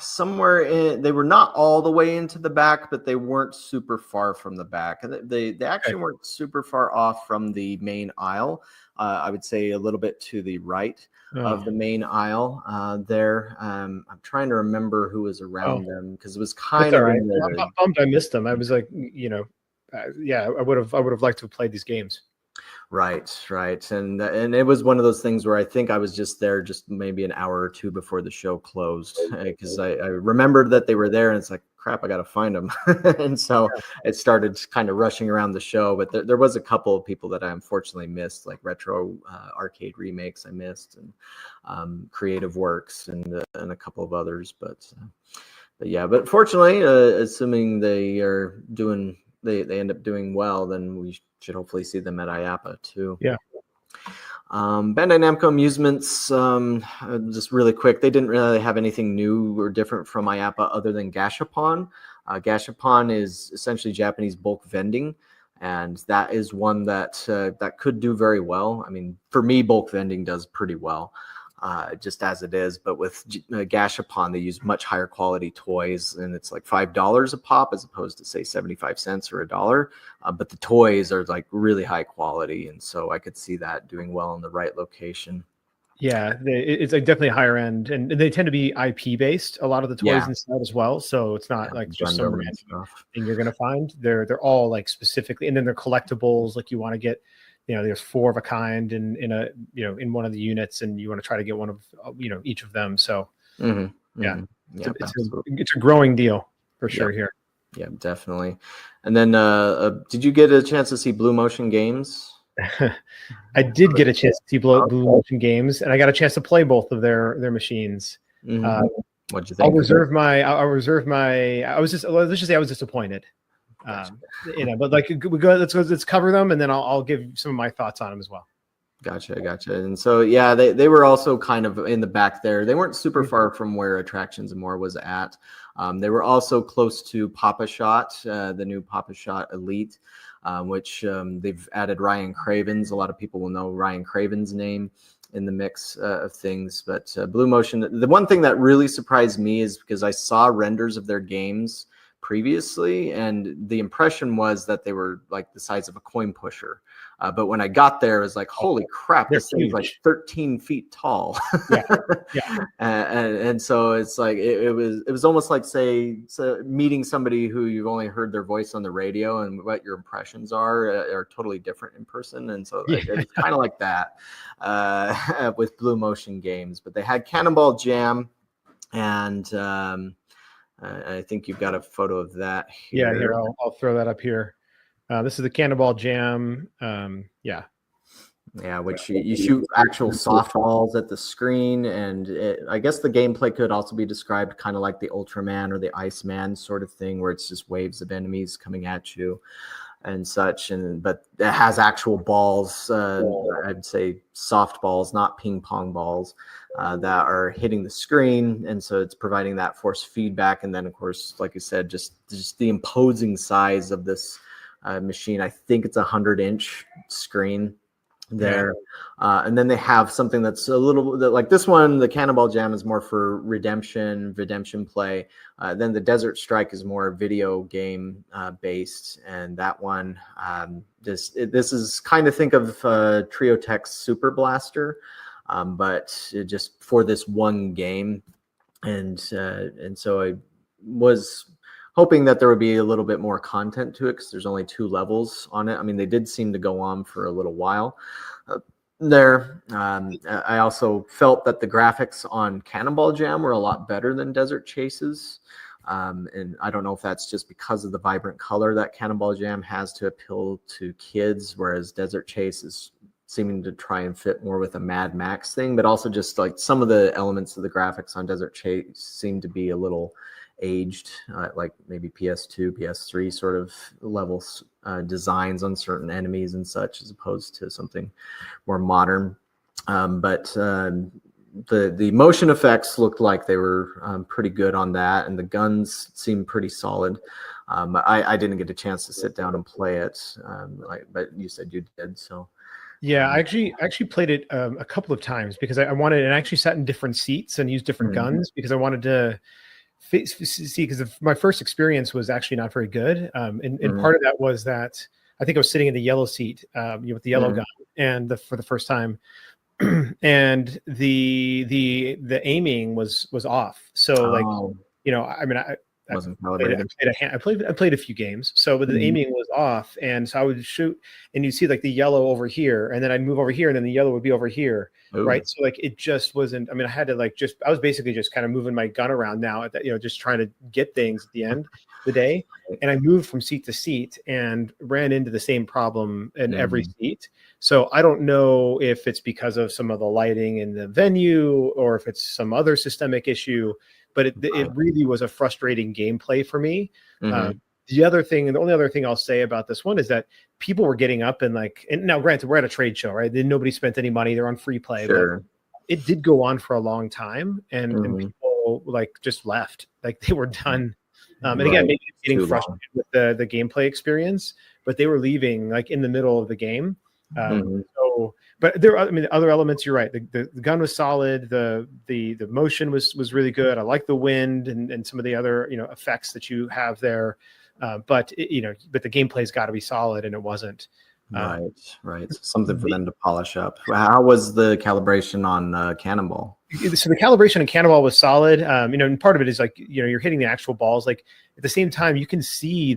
somewhere in. They were not all the way into the back, but they weren't super far from the back. And they actually weren't super far off from the main aisle. I would say a little bit to the right of the main aisle there. I'm trying to remember who was around them, because it was kind of. Right. I'm bummed I missed them. I was like, yeah, I would have liked to have played these games. Right. And it was one of those things where I think I was just there just maybe an hour or two before the show closed, because I remembered that they were there, and it's like, crap, I got to find them. And so it started kind of rushing around the show. But there was a couple of people that I unfortunately missed, like Retro Arcade Remakes I missed, and Creative Works, and a couple of others. But yeah, but fortunately, assuming they are doing, they end up doing well, then we should hopefully see them at IAPA too. Yeah. Bandai Namco Amusements, just really quick, they didn't really have anything new or different from IAPA other than Gashapon. Gashapon is essentially Japanese bulk vending, and that is one that that could do very well. I mean, for me, bulk vending does pretty well, just as it is. But with Gashapon, they use much higher quality toys, and it's like $5 a pop as opposed to, say, 75 cents or $1. But the toys are like really high quality, and so I could see that doing well in the right location. Yeah, it's like definitely higher end, and they tend to be IP based. A lot of the toys inside as well, so it's not like just some random thing you're gonna find. They're all like specifically, and then they're collectibles. Like you want to get, there's 4 of a kind in a in one of the units, and you want to try to get one of each of them. So yeah, it's a growing deal for sure here. Yeah, definitely. And then, did you get a chance to see Blue Motion Games? I did get a chance to see Blue Motion Games, and I got a chance to play both of their machines. What'd you think? I'll reserve my. Let's just say I was disappointed. Gotcha. But like let's cover them, and then I'll give some of my thoughts on them as well. Gotcha. And so yeah, they were also kind of in the back there. They weren't super far from where Attractions and More was at. They were also close to Papa Shot, the new Papa Shot Elite, which they've added Ryan Craven's. A lot of people will know Ryan Craven's name in the mix of things. But Blue Motion, the one thing that really surprised me is because I saw renders of their games previously, and the impression was that they were like the size of a coin pusher. But when I got there, it was like, holy crap, this thing's like 13 feet tall. And so it's like it was almost like meeting somebody who you've only heard their voice on the radio, and what your impressions are totally different in person. And so it's kind of like that with Blue Motion Games. But they had Cannonball Jam, and I think you've got a photo of that here. Yeah, here I'll throw that up here. This is the Cannonball Jam. Which you shoot actual softballs at the screen, and I guess the gameplay could also be described kind of like the Ultraman or the Iceman sort of thing, where it's just waves of enemies coming at you and such. But it has actual balls. I'd say soft balls, not ping pong balls, that are hitting the screen, and so it's providing that force feedback. And then, of course, like you said, just the imposing size of this machine. I think it's 100-inch screen there. And then they have something that's a little bit like this one. The Cannonball Jam is more for redemption play. Then the Desert Strike is more video game based, and that one this is kind of, think of Triotech's Super Blaster, but just for this one game. And so I was hoping that there would be a little bit more content to it, because there's only 2 levels on it. I mean, they did seem to go on for a little while there. I also felt that the graphics on Cannonball Jam were a lot better than Desert Chase's. And I don't know if that's just because of the vibrant color that Cannonball Jam has to appeal to kids, whereas Desert Chase is seeming to try and fit more with a Mad Max thing, but also just like some of the elements of the graphics on Desert Chase seem to be a little aged, like maybe PS2, PS3 sort of levels, designs on certain enemies and such, as opposed to something more modern. But the motion effects looked like they were pretty good on that, and the guns seemed pretty solid. I didn't get a chance to sit down and play it, but you said you did, so. Yeah, I actually played it a couple of times, because I wanted, and I actually sat in different seats and used different guns, because I wanted to see, because my first experience was actually not very good, and part of that was that I think I was sitting in the yellow seat, with the yellow gun, and for the first time, and the aiming was off. So I mean, wasn't calibrated. I played a few games, but the aiming was off, and so I would shoot, and you see like the yellow over here, and then I'd move over here, and then the yellow would be over here. Ooh. Right? So like it just wasn't. I mean, I had to I was basically just kind of moving my gun around now, just trying to get things at the end of the day, and I moved from seat to seat and ran into the same problem in every seat. So I don't know if it's because of some of the lighting in the venue, or if it's some other systemic issue. But it really was a frustrating gameplay for me. The only other thing I'll say about this one is that people were getting up and now granted, we're at a trade show, right? Nobody spent any money. They're on free play. Sure. But it did go on for a long time, and people just left. Like they were done. And again, maybe getting frustrated with the gameplay experience, but they were leaving in the middle of the game. But other elements, you're right. The gun was solid. The motion was really good. I like the wind and some of the other effects that you have there. But the gameplay's got to be solid, and it wasn't. Right. Something for them to polish up. How was the calibration on Cannonball? So the calibration in Cannonball was solid. And part of it is like, you're hitting the actual balls. Like at the same time, you can see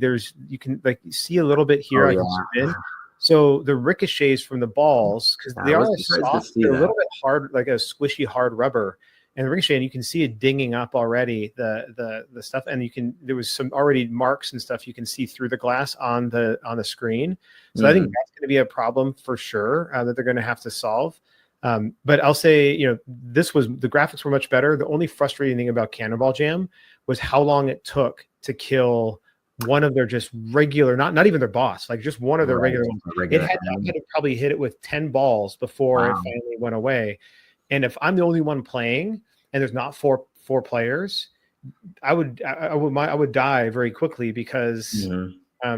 see a little bit here. I can zoom in. So the ricochets from the balls, because they are soft, they're a little bit hard, like a squishy hard rubber. And the ricochet, and you can see it dinging up already, the stuff. And there was some already marks and stuff you can see through the glass on the screen. So I think that's going to be a problem for sure that they're going to have to solve. But I'll say, the graphics were much better. The only frustrating thing about Cannonball Jam was how long it took to kill one of their just regular, not even their boss, like just one of their regular ones. I had to probably hit it with 10 balls before it finally went away. And if I'm the only one playing and there's not four players, I would die very quickly because I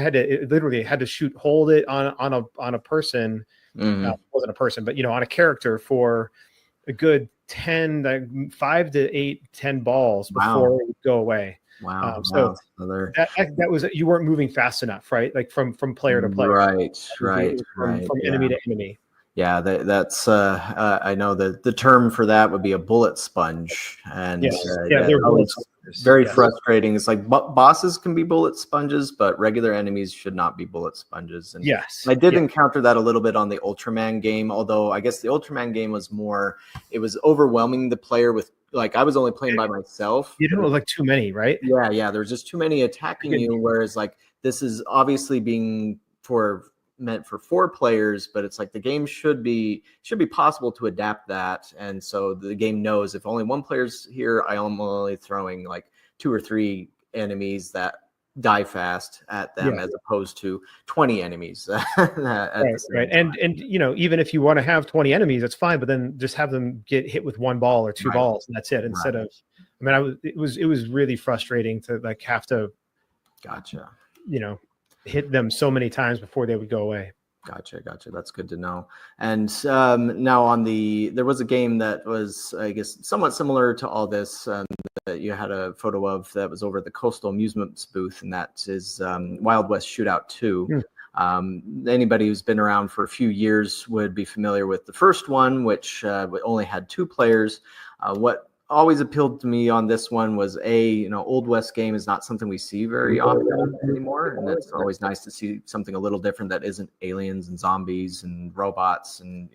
had to hold it on a person. Wasn't a person, but on a character for a good 5 to 8, 10 balls before it would go away. So that was, you weren't moving fast enough, right? Like from player to player. Right. From enemy to enemy. Yeah, that's I know that the term for that would be a bullet sponge, and they're bullet sponges. Very frustrating. It's like bosses can be bullet sponges, but regular enemies should not be bullet sponges. And I did encounter that a little bit on the Ultraman game, although I guess the Ultraman game was it was overwhelming the player with, like, I was only playing by myself. You didn't look like too many, right? Yeah, there was just too many attacking you, whereas like this is obviously meant for 4 players, but it's like the game should be possible to adapt that, and so the game knows if only one player's here, I am only throwing like 2 or 3 enemies that die fast at them, as opposed to 20 enemies. Right. And even if you want to have 20 enemies, that's fine, but then just have them get hit with 1 ball or 2 balls, and that's it. Instead of, it was really frustrating to like have to, hit them so many times before they would go away. Gotcha. That's good to know. And now there was a game that was, I guess, somewhat similar to all this that you had a photo of that was over at the Coastal Amusements booth, and that is Wild West Shootout 2. Anybody who's been around for a few years would be familiar with the first one, which only had 2 players. What always appealed to me on this one was Old West game is not something we see very often anymore, and it's always nice to see something a little different that isn't aliens and zombies and robots and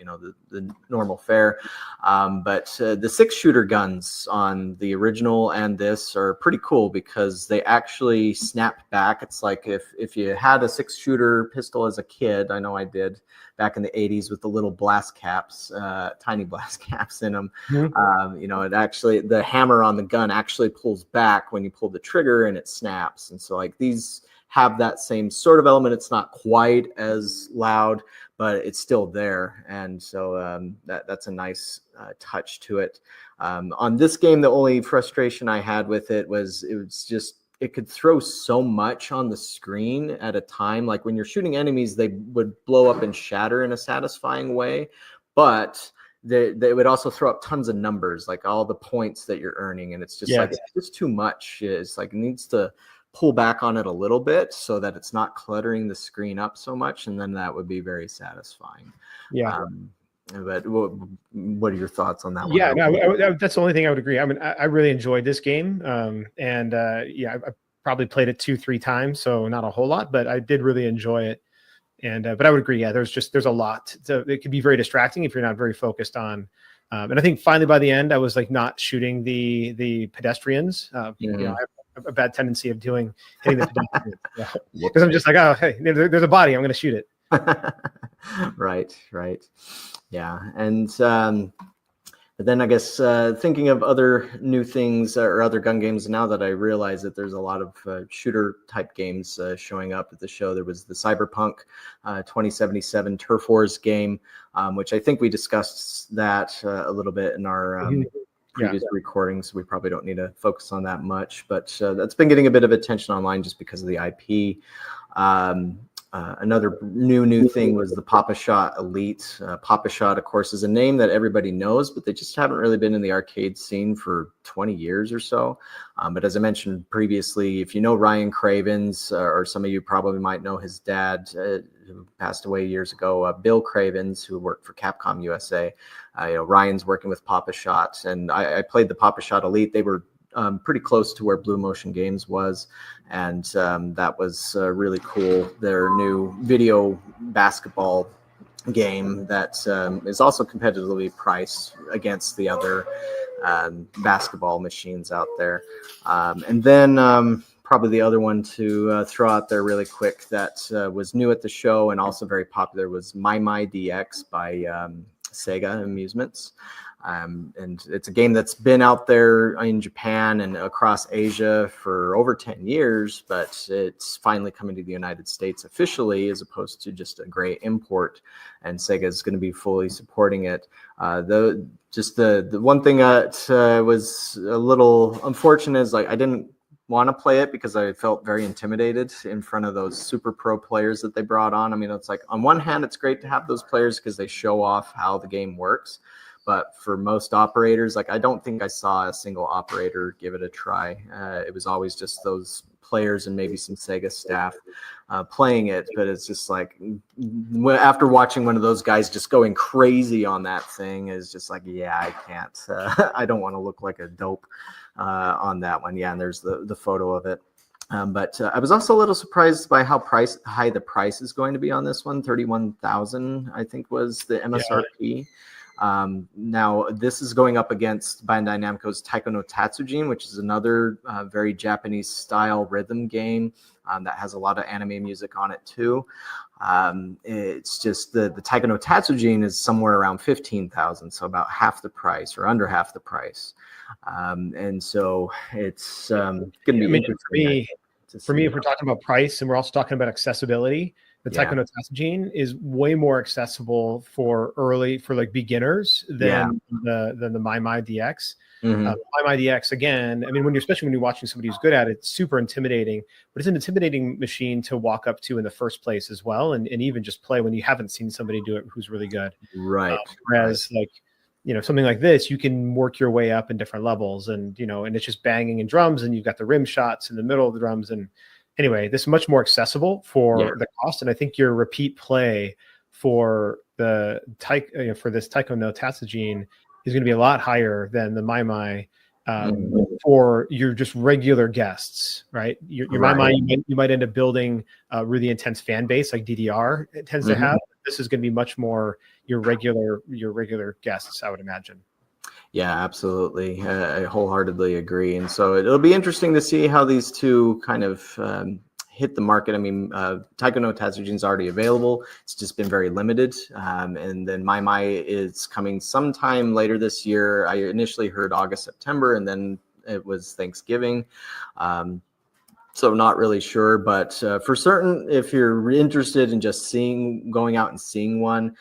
the normal fare. But the 6-shooter guns on the original and this are pretty cool because they actually snap back. It's like if you had a 6-shooter pistol as a kid, I know I did back in the 80s with the little blast caps, tiny blast caps in them. It actually, the hammer on the gun actually pulls back when you pull the trigger and it snaps. And so like these have that same sort of element. It's not quite as loud, but it's still there. And so that's a nice touch to it. On this game, the only frustration I had with it was it could throw so much on the screen at a time. Like when you're shooting enemies, they would blow up and shatter in a satisfying way, but they would also throw up tons of numbers, like all the points that you're earning. And it's just it's just too much. It's like it needs to pull back on it a little bit so that it's not cluttering the screen up so much. And then that would be very satisfying. But what are your thoughts on that one? Yeah, that's the only thing I would agree. I mean, I really enjoyed this game. I probably played it 2-3 times, so not a whole lot, but I did really enjoy it. And but I would agree, there's a lot. It could be very distracting if you're not very focused on. And I think finally by the end, I was like not shooting the pedestrians. I have a bad tendency of hitting the pedestrians because I'm just like, oh, hey, there's a body, I'm going to shoot it. Right. Yeah. And but then I guess thinking of other new things or other gun games, now that I realize that there's a lot of shooter type games showing up at the show, there was the Cyberpunk 2077 Turf Wars game, which I think we discussed that a little bit in our previous recordings. We probably don't need to focus on that much, but that's been getting a bit of attention online just because of the IP. Another new thing was the Papa Shot Elite. Papa Shot, of course, is a name that everybody knows, but they just haven't really been in the arcade scene for 20 years or so. But as I mentioned previously, if you know Ryan Cravens, or some of you probably might know his dad, who passed away years ago, Bill Cravens, who worked for Capcom USA. Ryan's working with Papa Shot, and I played the Papa Shot Elite. They were pretty close to where Blue Motion Games was, and that was really cool. Their new video basketball game that is also competitively priced against the other basketball machines out there. And then probably the other one to throw out there really quick that was new at the show and also very popular was My DX by Sega Amusements. And it's a game that's been out there in Japan and across Asia for over 10 years, but it's finally coming to the United States officially as opposed to just a gray import. And Sega is going to be fully supporting it. The one thing that was a little unfortunate is like I didn't want to play it because I felt very intimidated in front of those super pro players that they brought on. I mean, it's like on one hand, it's great to have those players because they show off how the game works. But for most operators, like I don't think I saw a single operator give it a try. It was always just those players and maybe some Sega staff playing it. But it's just like after watching one of those guys just going crazy on that thing is just like, yeah, I can't. I don't want to look like a dope on that one. Yeah, and there's the photo of it. But I was also a little surprised by how high the price is going to be on this one. $31,000, I think, was the MSRP. Yeah. Now this is going up against Bandai Namco's Taiko no Tatsujin, which is another very Japanese style rhythm game that has a lot of anime music on it too. It's just the Taiko no Tatsujin is somewhere around 15,000, so about half the price or under half the price. And so it's going to be interesting. For me, if we're talking about price and we're also talking about accessibility, the Taiko no Tatsujin is way more accessible for like beginners than the My DX. My DX, again, I mean, especially when you're watching somebody who's good at it, it's super intimidating, but it's an intimidating machine to walk up to in the first place as well, and even just play when you haven't seen somebody do it who's really good. Right. Whereas like, something like this, you can work your way up in different levels, and and it's just banging and drums, and you've got the rim shots in the middle of the drums, and anyway, this is much more accessible for the cost, and I think your repeat play for the for this Taiko no Tatsujin is going to be a lot higher than the My for your just regular guests, right? Your My you might end up building a really intense fan base like DDR tends to have. This is going to be much more your regular guests, I would imagine. Yeah, absolutely. I wholeheartedly agree. And so it'll be interesting to see how these two kind of hit the market. I mean, Taiko no Tatsujin is already available. It's just been very limited. And then My is coming sometime later this year. I initially heard August, September, and then it was Thanksgiving. So not really sure, but for certain, if you're interested in just going out and seeing one,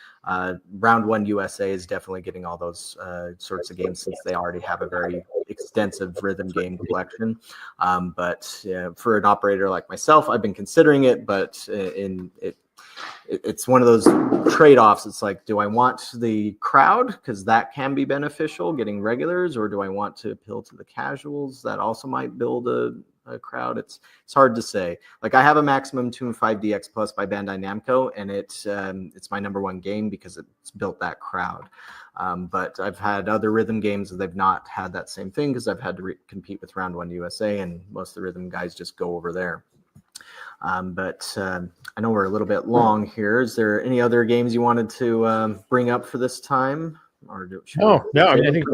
Round One USA is definitely getting all those sorts of games since they already have a very extensive rhythm game collection. But for an operator like myself, I've been considering it, but it's one of those trade-offs. It's like, do I want the crowd because that can be beneficial, getting regulars, or do I want to appeal to the casuals that also might build a crowd? It's hard to say. Like I have a Maximum Tune 5 DX Plus by Bandai Namco, and it's my number one game because it's built that crowd. But I've had other rhythm games that they've not had that same thing because I've had to compete with Round One USA, and most of the rhythm guys just go over there. But I know we're a little bit long here. Is there any other games you wanted to bring up for this time? Or no. I mean, I think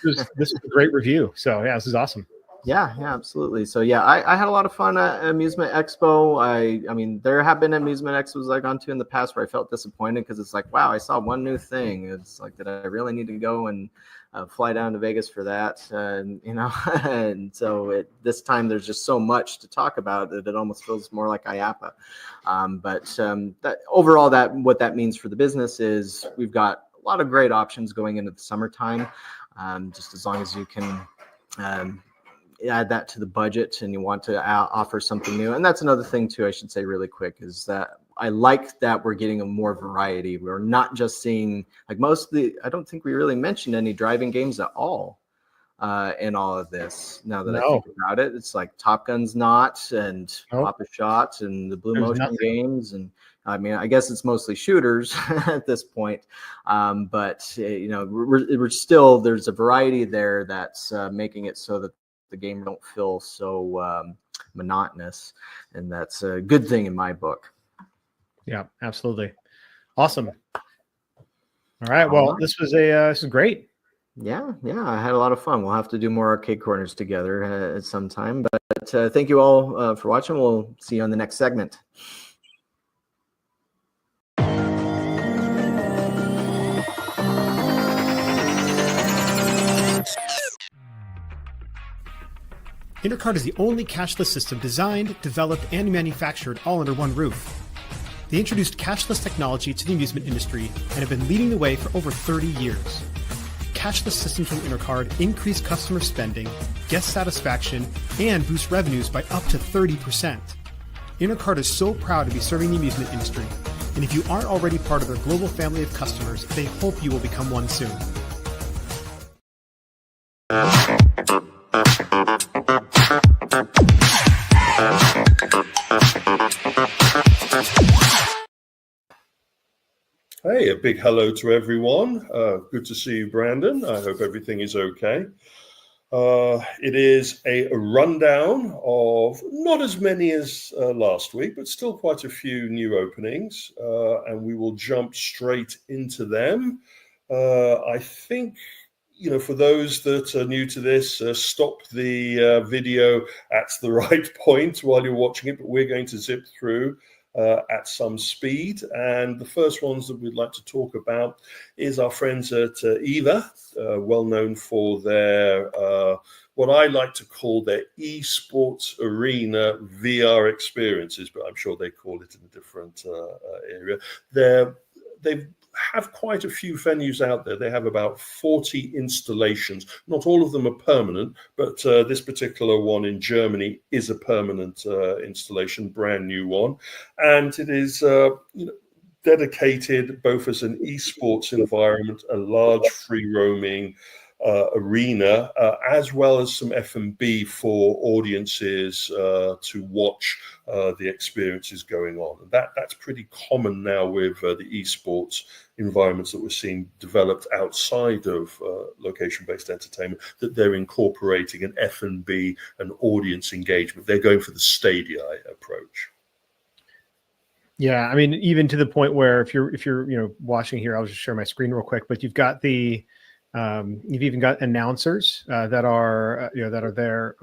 this is a great review. So yeah, this is awesome. Yeah, absolutely. So yeah, I had a lot of fun at Amusement Expo. I mean, there have been Amusement Expos I've gone to in the past where I felt disappointed because it's like, wow, I saw one new thing. It's like, did I really need to go and fly down to Vegas for that? And so this time there's just so much to talk about that it almost feels more like IAPA. But that overall, what that means for the business is we've got a lot of great options going into the summertime. Just as long as you can add that to the budget and you want to offer something new. And that's another thing too, I should say really quick, is that I like that we're getting a more variety. We're not just seeing like I don't think we really mentioned any driving games at all in all of this. Now that I think about it, it's like Top Gun's not, and Papa Shot and the Blue Motion games, and I mean, I guess it's mostly shooters at this point, but you know, we're still, there's a variety there that's making it so that the game don't feel so monotonous, and that's a good thing in my book. Yeah, absolutely. Awesome. All right. Well, this is great. Yeah, I had a lot of fun. We'll have to do more arcade corners together at some time. But thank you all for watching. We'll see you on the next segment. Intercard is the only cashless system designed, developed, and manufactured all under one roof. They introduced cashless technology to the amusement industry and have been leading the way for over 30 years. Cashless systems from Intercard increase customer spending, guest satisfaction, and boost revenues by up to 30%. Intercard is so proud to be serving the amusement industry, and if you aren't already part of their global family of customers, they hope you will become one soon. Hey, a big hello to everyone. Good to see you, Brandon. I hope everything is okay. It is a rundown of not as many as last week, but still quite a few new openings, and we will jump straight into them. I think, you know, for those that are new to this, stop the video at the right point while you're watching it, but we're going to zip through at some speed. And the first ones that we'd like to talk about is our friends at EVA, well known for their what I like to call their esports arena VR experiences, but I'm sure they call it in a different area. They have quite a few venues out there. They have about 40 installations. Not all of them are permanent, but this particular one in Germany is a permanent installation, brand new one. And it is dedicated both as an esports environment, a large free roaming arena, as well as some F&B for audiences to watch the experiences going on. And that's pretty common now with the esports environments that we're seeing developed outside of location-based entertainment, that they're incorporating an F&B and audience engagement. They're going for the stadia approach. Yeah, I mean, even to the point where if you're watching here, I'll just share my screen real quick. But you've got you've even got announcers that are there.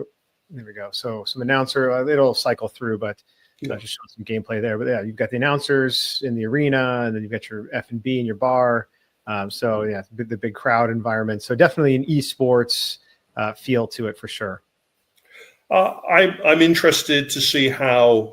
There we go. So some announcer, it'll cycle through, but just show some gameplay there. But yeah, you've got the announcers in the arena, and then you've got your F&B in your bar. So yeah, the big crowd environment. So definitely an esports feel to it for sure. I'm interested to see how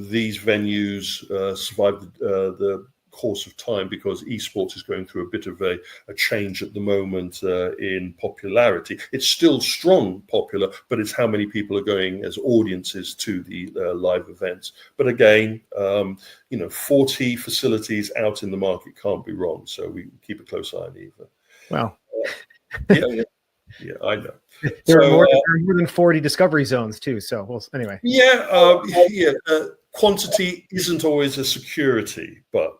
these venues survive the course of time, because esports is going through a bit of a change at the moment in popularity. It's still strong popular, but it's how many people are going as audiences to the live events. But again, 40 facilities out in the market can't be wrong. So we keep a close eye on EVA. Wow. Yeah, I know. There are more than 40 discovery zones too. So anyway. Quantity isn't always a security, but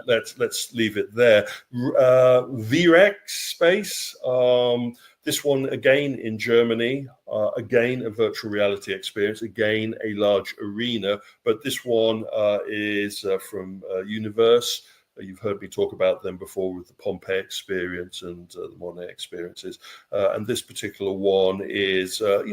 let's leave it there. VREX space. This one again in Germany. Again a virtual reality experience. Again a large arena, but this one is from Universe. You've heard me talk about them before with the Pompeii experience and the Monet experiences. And this particular one is, a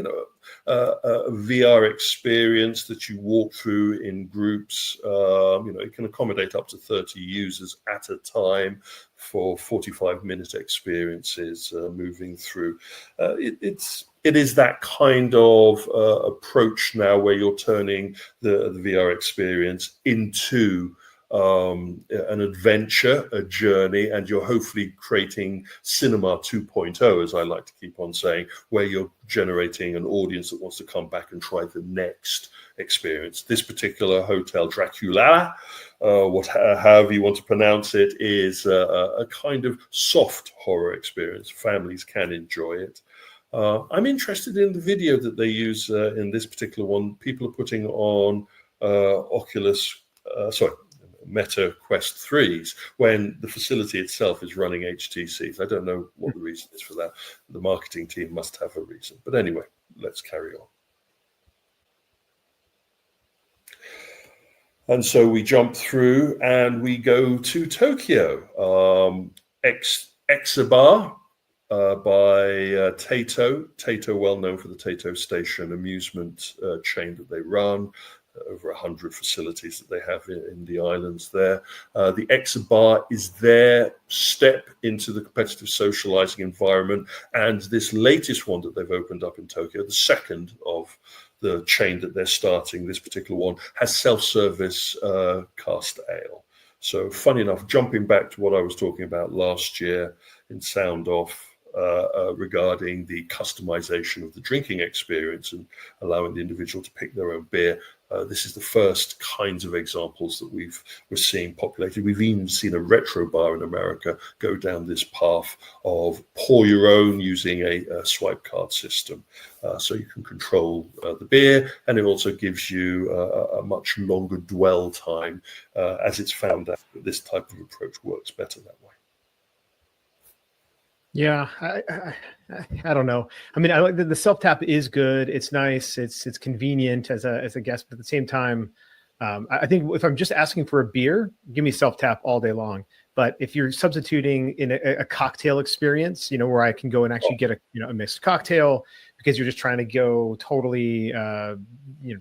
VR experience that you walk through in groups. It can accommodate up to 30 users at a time for 45-minute experiences moving through. It is that kind of approach now where you're turning the VR experience into an adventure, a journey, and you're hopefully creating cinema 2.0, as I like to keep on saying, where you're generating an audience that wants to come back and try the next experience. This particular hotel, Dracula, however you want to pronounce it, is a kind of soft horror experience. Families can enjoy it. I'm interested in the video that they use in this particular one. People are putting on Oculus Meta Quest 3s when the facility itself is running HTCs. I don't know what the reason is for that. The marketing team must have a reason. But anyway, let's carry on. And so we jump through and we go to Tokyo. Exabar by Taito. Taito, well known for the Taito Station amusement chain that they run. Over 100 facilities that they have in the islands there. The Exabar is their step into the competitive socializing environment. And this latest one that they've opened up in Tokyo, the second of the chain that they're starting, this particular one, has self-service cast ale. So funny enough, jumping back to what I was talking about last year in Sound Off, regarding the customization of the drinking experience and allowing the individual to pick their own beer. This is the first kinds of examples that we're seeing populated. We've even seen a retro bar in America go down this path of pour your own using a swipe card system. So you can control the beer, and it also gives you a much longer dwell time, as it's found out that this type of approach works better that way. Yeah, I don't know. I mean, I like the self tap is good. It's nice. It's convenient as a guest, but at the same time, I think if I'm just asking for a beer, give me self tap all day long. But if you're substituting in a cocktail experience, where I can go and actually get a mixed cocktail because you're just trying to go totally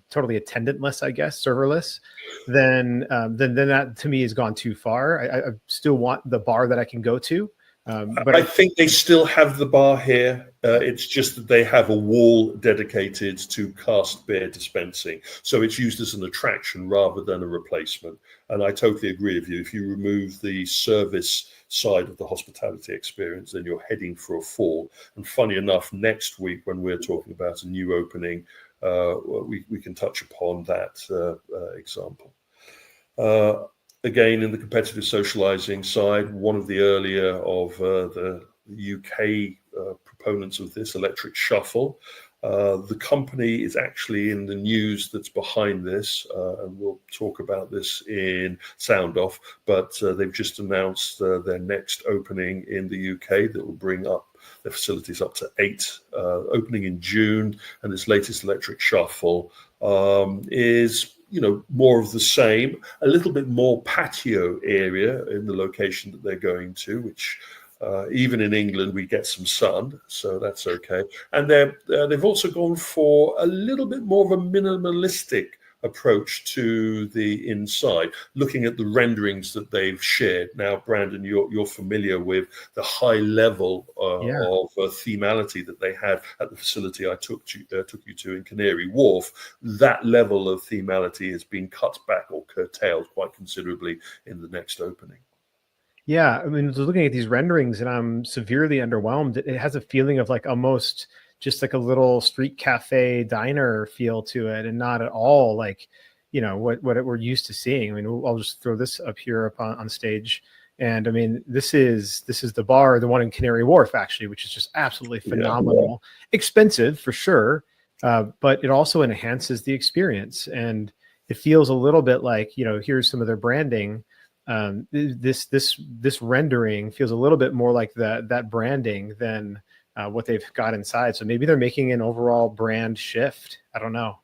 totally attendantless, I guess, serverless, then that to me has gone too far. I still want the bar that I can go to. But I think they still have the bar here. It's just that they have a wall dedicated to cast beer dispensing. So it's used as an attraction rather than a replacement. And I totally agree with you. If you remove the service side of the hospitality experience, then you're heading for a fall. And funny enough, next week when we're talking about a new opening, we can touch upon that example. Again, in the competitive socializing side, one of the earlier of the UK proponents of this, Electric Shuffle. The company is actually in the news that's behind this, and we'll talk about this in Sound Off, but they've just announced their next opening in the UK that will bring up their facilities up to 8, opening in June, and this latest Electric Shuffle is more of the same, a little bit more patio area in the location that they're going to, which even in England, we get some sun, so that's okay. And they've also gone for a little bit more of a minimalistic approach to the inside, looking at the renderings that they've shared. Now, Brandon, you're familiar with the high level of themality that they had at the facility I took you to in Canary Wharf. That level of themality has been cut back or curtailed quite considerably in the next opening. Yeah, I mean, looking at these renderings, and I'm severely underwhelmed. It has a feeling of like almost just like a little street cafe diner feel to it, and not at all like what we're used to seeing. I mean, I'll just throw this up here on stage, and I mean, this is the bar, the one in Canary Wharf actually, which is just absolutely phenomenal. Yeah. Expensive for sure, but it also enhances the experience, and it feels a little bit like here's some of their branding. This rendering feels a little bit more like that branding than what they've got inside. So maybe they're making an overall brand shift. I don't know.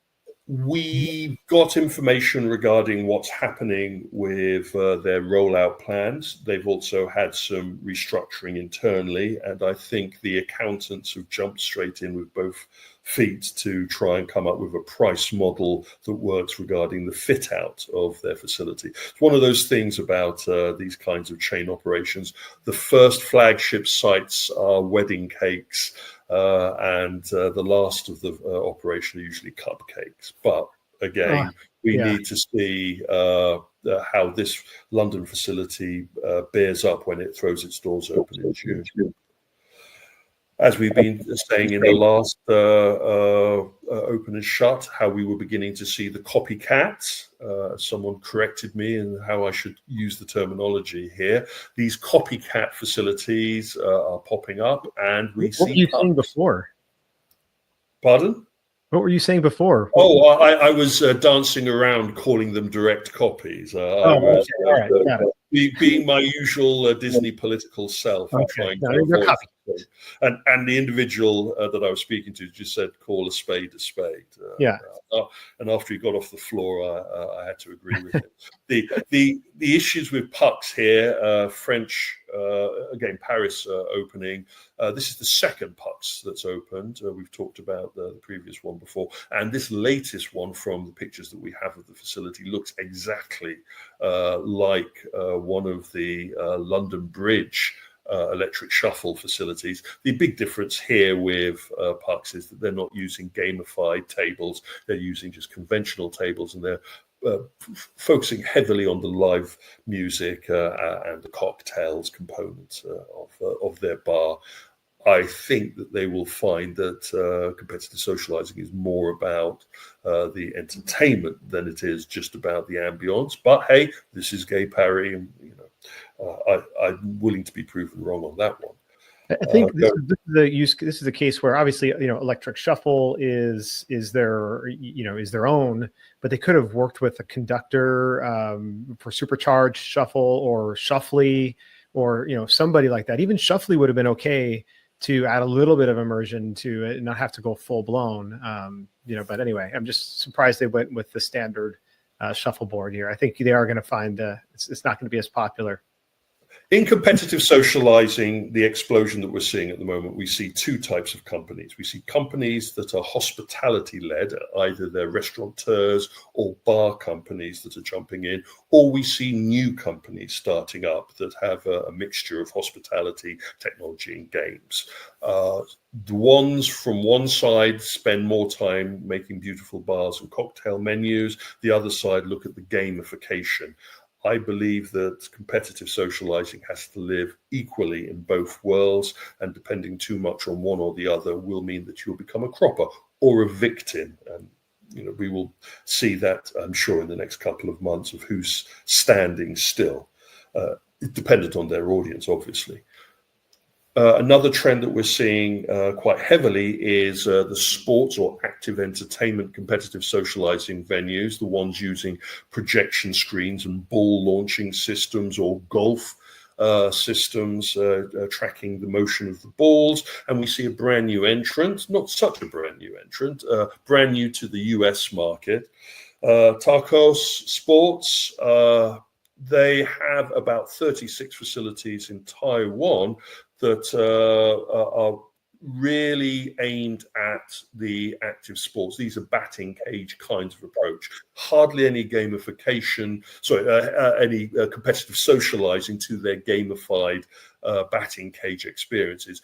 We got information regarding what's happening with their rollout plans. They've also had some restructuring internally, and I think the accountants have jumped straight in with both feet to try and come up with a price model that works regarding the fit out of their facility. It's one of those things about these kinds of chain operations. The first flagship sites are wedding cakes, and the last of the operation are usually cupcakes. But again, we need to see how this London facility bears up when it throws its doors open in June. As we've been saying in the last Open and Shut, how we were beginning to see the copycats. Someone corrected me in how I should use the terminology here. These copycat facilities are popping up, and we see. What were you seeing before? Pardon? What were you saying before? Oh, I was dancing around calling them direct copies. I was okay. All right. Got it. being my usual Disney political self and Okay. trying No, to they're avoid. copies. And the individual that I was speaking to just said, "Call a spade a spade." Yeah. And after he got off the floor, I had to agree with him. The issues with pucks here, French again, Paris opening. This is the second pucks that's opened. We've talked about the previous one before, and this latest one from the pictures that we have of the facility looks exactly like one of the London Bridge electric shuffle facilities. The big difference here with pucks is that they're not using gamified tables. They're using just conventional tables, and they're focusing heavily on the live music and the cocktails components of their bar. I think that they will find that competitive socializing is more about the entertainment than it is just about the ambience. But hey, this is Gay Parry, and I'm willing to be proven wrong on that one. I think this is the case where obviously electric shuffle is their is their own, but they could have worked with a conductor for supercharged shuffle or Shuffly or somebody like that. Even Shuffly would have been okay to add a little bit of immersion to it and not have to go full blown. But anyway, I'm just surprised they went with the standard shuffleboard here. I think they are going to find it's not going to be as popular. In competitive socializing, the explosion that we're seeing at the moment, we see two types of companies. We see companies that are hospitality-led, either they're restaurateurs or bar companies that are jumping in, or we see new companies starting up that have a mixture of hospitality, technology, and games. The ones from one side spend more time making beautiful bars and cocktail menus. The other side look at the gamification. I believe that competitive socializing has to live equally in both worlds, and depending too much on one or the other will mean that you'll become a cropper or a victim. And we will see that, I'm sure, in the next couple of months of who's standing still, dependent on their audience, obviously. Another trend that we're seeing quite heavily is the sports or active entertainment competitive socializing venues, the ones using projection screens and ball launching systems or golf systems tracking the motion of the balls. And we see a brand new entrant, not such a brand new entrant, brand new to the US market, Tarkos Sports. They have about 36 facilities in Taiwan that are really aimed at the active sports. These are batting cage kinds of approach. Hardly any gamification, any competitive socializing to their gamified batting cage experiences.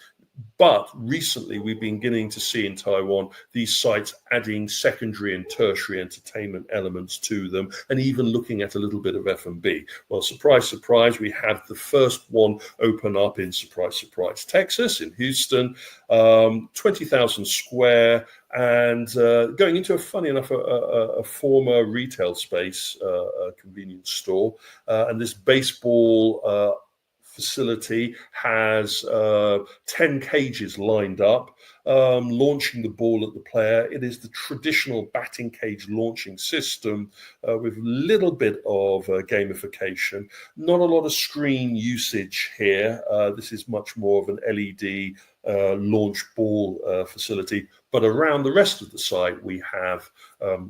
But recently, we've been beginning to see in Taiwan these sites adding secondary and tertiary entertainment elements to them, and even looking at a little bit of F&B. Well, surprise, surprise, we have the first one open up in surprise, surprise, Texas, in Houston, 20,000 square, and going into funny enough, a former retail space, a convenience store, and this baseball facility has 10 cages lined up, launching the ball at the player. It is the traditional batting cage launching system with a little bit of gamification. Not a lot of screen usage here. This is much more of an LED launch ball facility. But around the rest of the site, we have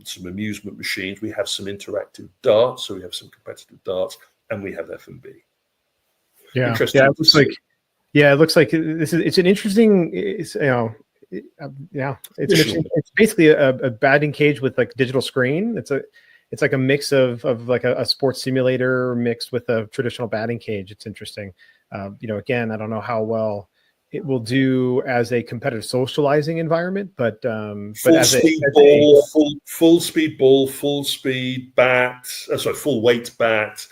some amusement machines. We have some interactive darts. So we have some competitive darts, and we have F&B. Yeah, it looks like it's an interesting, it's basically a batting cage with like digital screen. It's like a mix of like a sports simulator mixed with a traditional batting cage. It's interesting. Again, I don't know how well it will do as a competitive socializing environment, but full speed ball, full speed bat, full weight bat,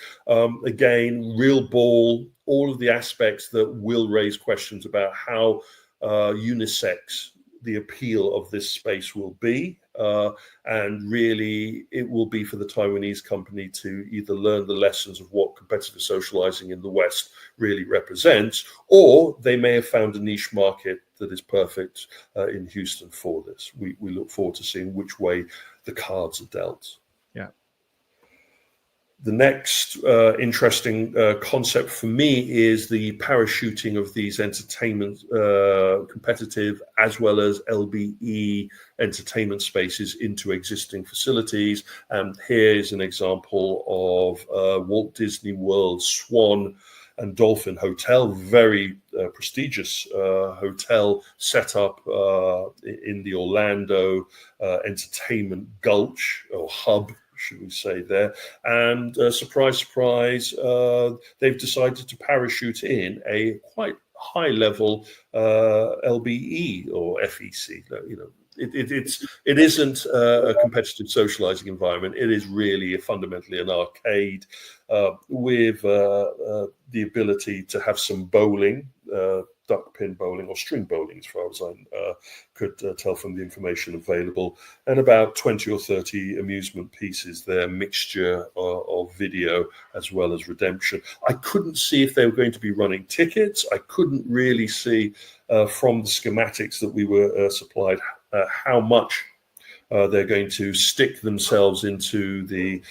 again, real ball, all of the aspects that will raise questions about how unisex the appeal of this space will be. and really it will be for the Taiwanese company to either learn the lessons of what competitive socializing in the West really represents, or they may have found a niche market that is perfect in Houston for this. We look forward to seeing which way the cards are dealt. Yeah. The next interesting concept for me is the parachuting of these entertainment, competitive as well as LBE entertainment spaces into existing facilities. And here is an example of Walt Disney World Swan and Dolphin Hotel, very prestigious hotel set up in the Orlando entertainment gulch or hub, should we say there. And surprise, surprise, they've decided to parachute in a quite high level LBE or FEC. You know, it isn't a competitive socializing environment. It is really fundamentally an arcade with the ability to have some bowling, duck pin bowling or string bowling, as far as I could tell from the information available, and about 20 or 30 amusement pieces there, mixture of video as well as redemption. I couldn't see if they were going to be running tickets. I couldn't really see from the schematics that we were supplied how much they're going to stick themselves into the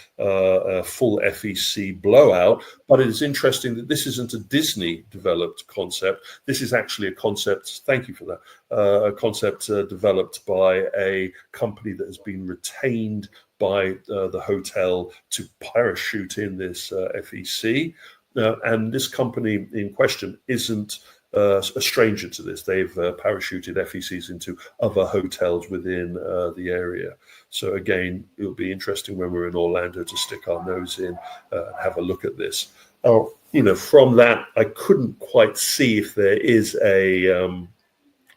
full FEC blowout. But it is interesting that this isn't a Disney developed concept. This is actually a concept, thank you for that, a concept developed by a company that has been retained by the hotel to parachute in this FEC. And this company in question isn't a stranger to this. They've parachuted FECs into other hotels within the area. So again, it'll be interesting when we're in Orlando to stick our nose in and have a look at this. Oh, you know, from that, I couldn't quite see if there is a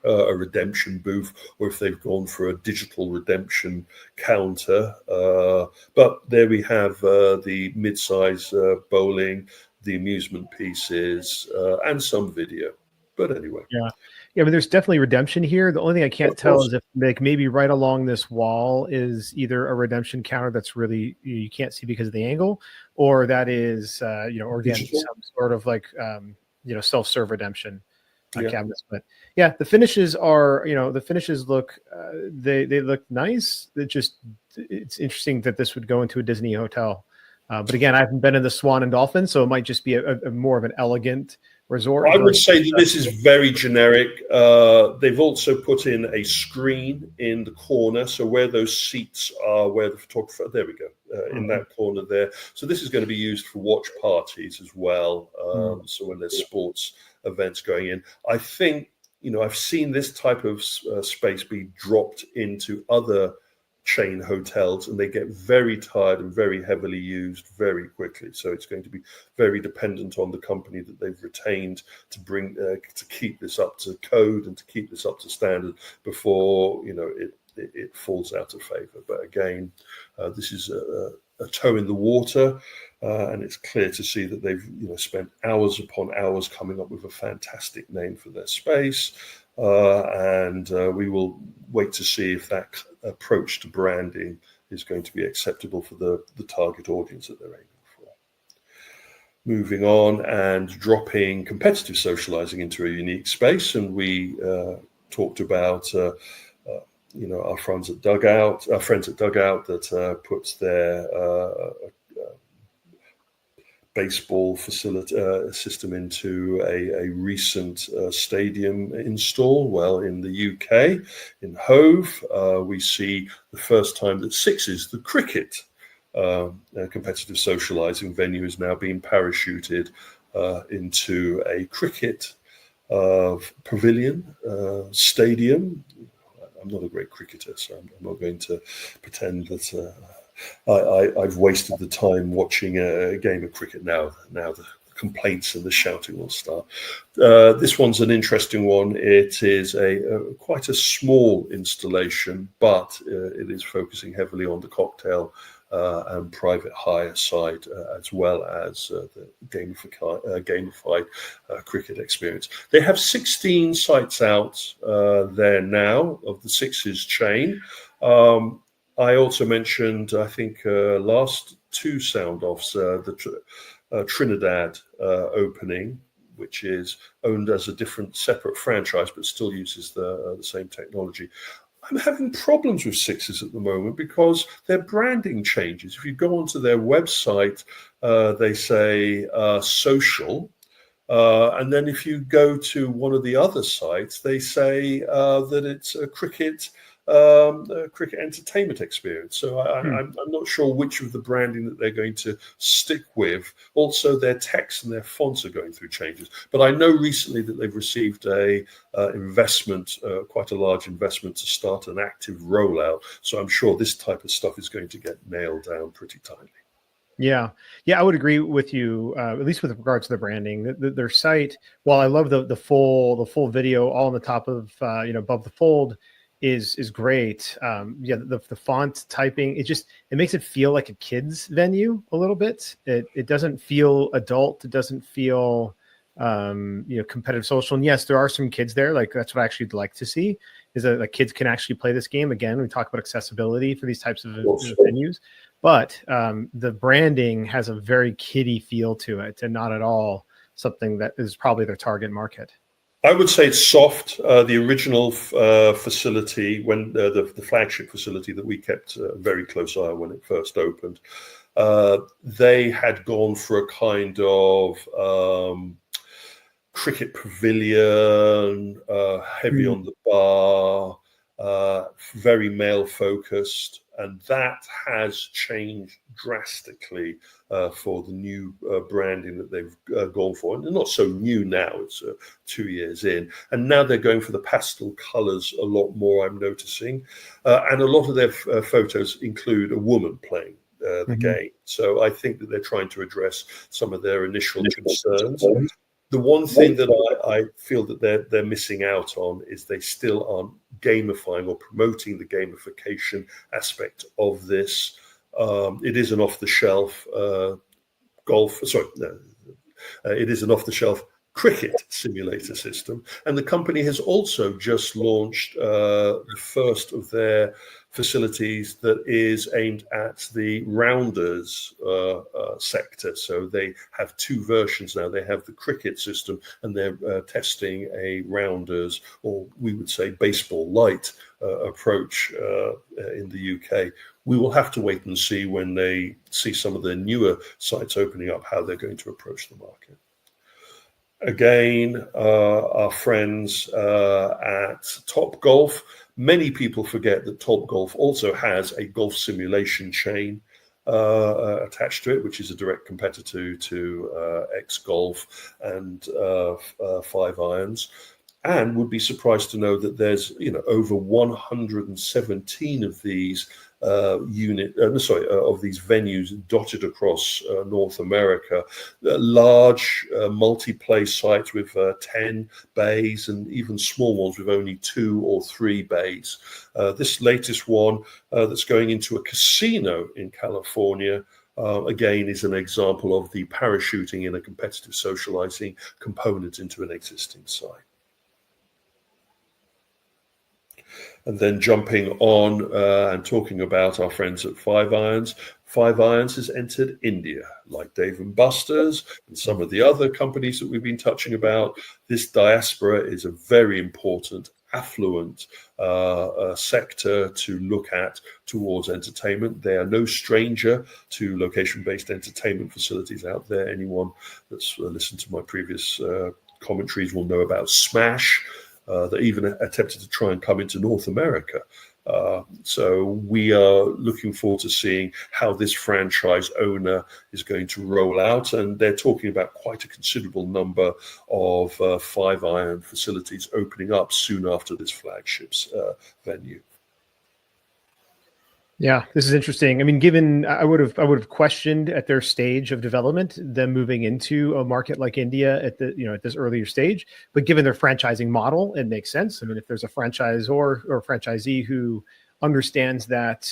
redemption booth or if they've gone for a digital redemption counter. But there we have the mid-size bowling, the amusement pieces, and some video. But anyway. Yeah, but there's definitely redemption here. The only thing I can't tell is if like maybe right along this wall is either a redemption counter that's really you can't see because of the angle, or that is or again some sort of like self-serve redemption cabinets. But yeah, the finishes are the finishes look they look nice. It's interesting that this would go into a Disney hotel. But again, I haven't been in the Swan and Dolphin, so it might just be a more of an elegant resort. I would say that this is very generic. They've also put in a screen in the corner, so where those seats are, where the photographer, there we go, in that corner there. So this is going to be used for watch parties as well. So when there's sports events going in, I think I've seen this type of space be dropped into other chain hotels, and they get very tired and very heavily used very quickly. So it's going to be very dependent on the company that they've retained to bring to keep this up to code and to keep this up to standard before it falls out of favor. But again, this is a toe in the water, and it's clear to see that they've spent hours upon hours coming up with a fantastic name for their space. And we will wait to see if that approach to branding is going to be acceptable for the target audience that they're aiming for. Moving on and dropping competitive socializing into a unique space, and we talked about our friends at Dugout that puts their baseball facility system into a recent stadium install. Well, in the UK, in Hove, we see the first time that Sixes, the cricket competitive socializing venue, is now being parachuted into a cricket pavilion stadium. I'm not a great cricketer, so I'm not going to pretend that I've wasted the time watching a game of cricket now. Now the complaints and the shouting will start. This one's an interesting one. It is quite a small installation, but it is focusing heavily on the cocktail and private hire side, as well as the gamified cricket experience. They have 16 sites out there now of the Sixes chain. I also mentioned, I think, last two sound offs, the Trinidad opening, which is owned as a different separate franchise, but still uses the same technology. I'm having problems with Sixes at the moment because their branding changes. If you go onto their website, they say social. And then if you go to one of the other sites, they say that it's a cricket entertainment experience. So I'm not sure which of the branding that they're going to stick with. Also, their text and their fonts are going through changes. But I know recently that they've received a investment, quite a large investment, to start an active rollout. So I'm sure this type of stuff is going to get nailed down pretty tightly. Yeah, I would agree with you, at least with regards to the branding. Their site, while I love the full video all on the top of above the fold, is great. The font typing, it makes it feel like a kids venue a little bit. It doesn't feel adult. It doesn't feel competitive social. And yes, there are some kids there. Like, that's what I actually like to see, is that like kids can actually play this game. Again, we talk about accessibility for these types of venues. But the branding has a very kiddie feel to it, and not at all something that is probably their target market. I would say it's soft. The original facility, when the flagship facility that we kept a very close eye on when it first opened, they had gone for a kind of cricket pavilion, heavy on the bar, very male focused. And that has changed drastically for the new branding that they've gone for. And they're not so new now, it's 2 years in. And now they're going for the pastel colors a lot more, I'm noticing. And a lot of their photos include a woman playing the game. So I think that they're trying to address some of their initial concerns. The one thing that I feel that they're missing out on is they still aren't gamifying or promoting the gamification aspect of this. It is an off-the-shelf it is an off-the-shelf cricket simulator system, and the company has also just launched the first of their facilities that is aimed at the rounders sector. So they have two versions now. They have the cricket system, and they're testing a rounders, or we would say baseball light approach in the UK. We will have to wait and see when they see some of the newer sites opening up, how they're going to approach the market. Again, our friends at Topgolf. Many people forget that Topgolf also has a golf simulation chain attached to it, which is a direct competitor to X Golf and 5-irons. And would be surprised to know that there's over 117 of these of these venues dotted across North America, large multi-play sites with 10 bays, and even small ones with only 2 or 3 bays. This latest one that's going into a casino in California, again, is an example of the parachuting in a competitive socializing component into an existing site. And then jumping on and talking about our friends at 5-irons. 5-irons has entered India, like Dave & Buster's and some of the other companies that we've been touching about. This diaspora is a very important, affluent sector to look at towards entertainment. They are no stranger to location-based entertainment facilities out there. Anyone that's listened to my previous commentaries will know about Smash. That even attempted to try and come into North America. So we are looking forward to seeing how this franchise owner is going to roll out. And they're talking about quite a considerable number of 5-iron facilities opening up soon after this flagship's venue. Yeah, this is interesting. I mean, given I would have questioned at their stage of development them moving into a market like India at at this earlier stage, but given their franchising model, it makes sense. I mean, if there's a franchisor or franchisee who understands that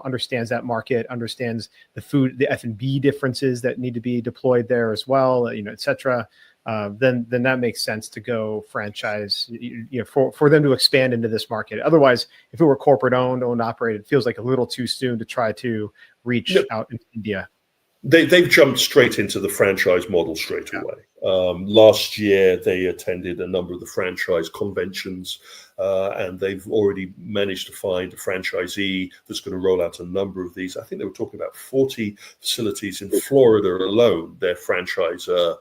understands that market, understands the food, the F&B differences that need to be deployed there as well, et cetera. then that makes sense to go franchise, for them to expand into this market. Otherwise, if it were corporate owned operated, it feels like a little too soon to try to reach out in India. They've jumped straight into the franchise model straight away. Last year, they attended a number of the franchise conventions, and they've already managed to find a franchisee that's going to roll out a number of these. I think they were talking about 40 facilities in Florida alone. Their franchisee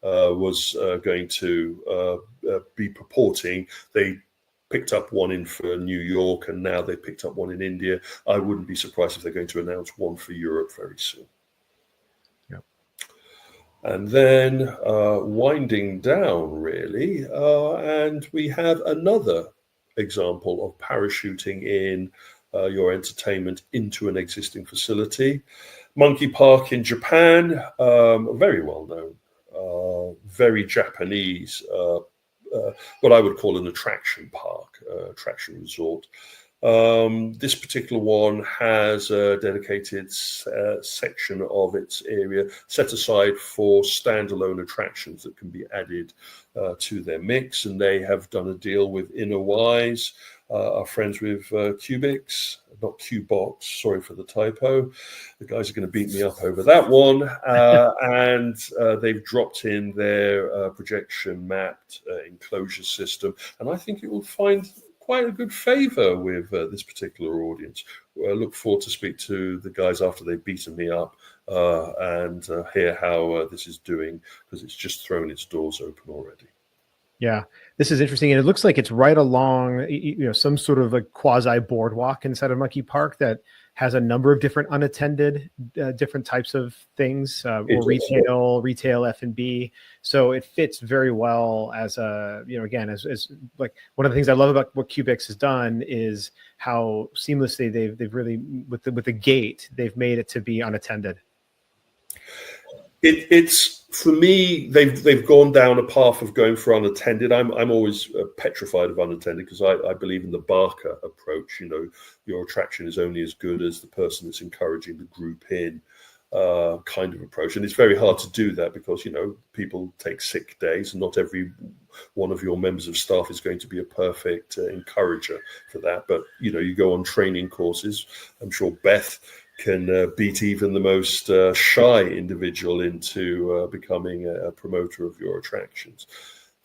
was going to be purporting. They picked up one in for New York, and now they picked up one in India. I wouldn't be surprised if they're going to announce one for Europe very soon. Yep. And then winding down, really, and we have another example of parachuting in your entertainment into an existing facility. Monkey Park in Japan, very well known, very Japanese, what I would call an attraction park, attraction resort. This particular one has a dedicated section of its area set aside for standalone attractions that can be added to their mix. And they have done a deal with Innerwise, our friends with Qbix, not Qbox, sorry for the typo. The guys are going to beat me up over that one. And they've dropped in their projection mapped enclosure system. And I think it will find quite a good favor with this particular audience. I look forward to speak to the guys after they've beaten me up and hear how this is doing, because it's just thrown its doors open already. Yeah, this is interesting. And it looks like it's right along, some sort of like quasi boardwalk inside of Monkey Park that has a number of different unattended, different types of things, or retail F&B. So it fits very well as a, again, as like one of the things I love about what Qbix has done is how seamlessly they've really, with the gate, they've made it to be unattended. It's for me, they've gone down a path of going for unattended. I'm always petrified of unattended, because I believe in the Barker approach. Your attraction is only as good as the person that's encouraging the group in, kind of approach. And it's very hard to do that because people take sick days, and not every one of your members of staff is going to be a perfect encourager for that. But you go on training courses. I'm sure Beth can beat even the most shy individual into becoming a promoter of your attractions.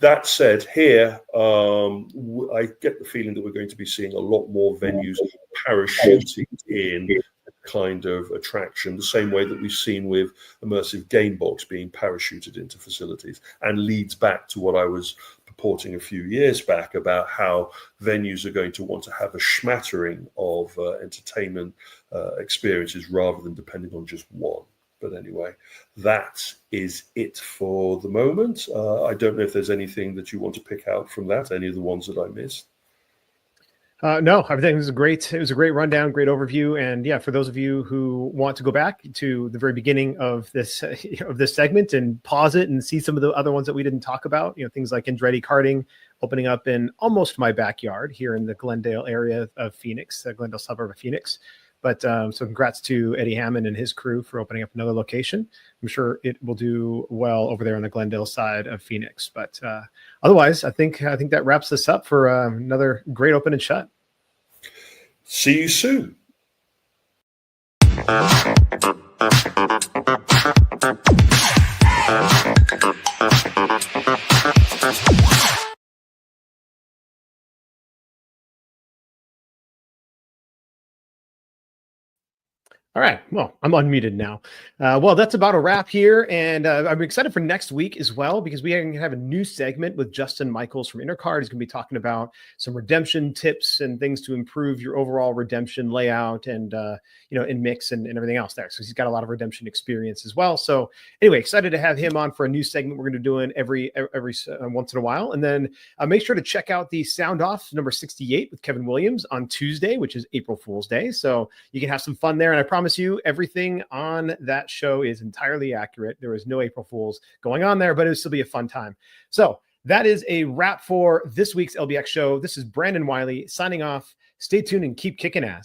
That said, here, I get the feeling that we're going to be seeing a lot more venues parachuting in kind of attraction, the same way that we've seen with Immersive Gamebox being parachuted into facilities, and leads back to what I was purporting a few years back about how venues are going to want to have a smattering of entertainment experiences rather than depending on just one. But anyway, that is it for the moment. I don't know if there's anything that you want to pick out from that, any of the ones that I missed. No, everything was great. It was a great rundown, great overview. And yeah, for those of you who want to go back to the very beginning of this segment and pause it and see some of the other ones that we didn't talk about, things like Andretti karting opening up in almost my backyard here in the Glendale area of Phoenix, the Glendale suburb of Phoenix. But so congrats to Eddie Hammond and his crew for opening up another location. I'm sure it will do well over there on the Glendale side of Phoenix. But otherwise, I think that wraps this up for another great open and shut. See you soon. All right. Well, I'm unmuted now. Well, that's about a wrap here. And I'm excited for next week as well, because we have a new segment with Justin Michaels from Intercard. He's going to be talking about some redemption tips and things to improve your overall redemption layout and, in mix and everything else there. So he's got a lot of redemption experience as well. So anyway, excited to have him on for a new segment we're going to do in every once in a while. And then make sure to check out the Sound Off number 68 with Kevin Williams on Tuesday, which is April Fool's Day. So you can have some fun there. And I promise you, everything on that show is entirely accurate. There is no April Fools going on there, but it'll still be a fun time. So that is a wrap for this week's LBX show. This is Brandon Wiley signing off. Stay tuned and keep kicking ass.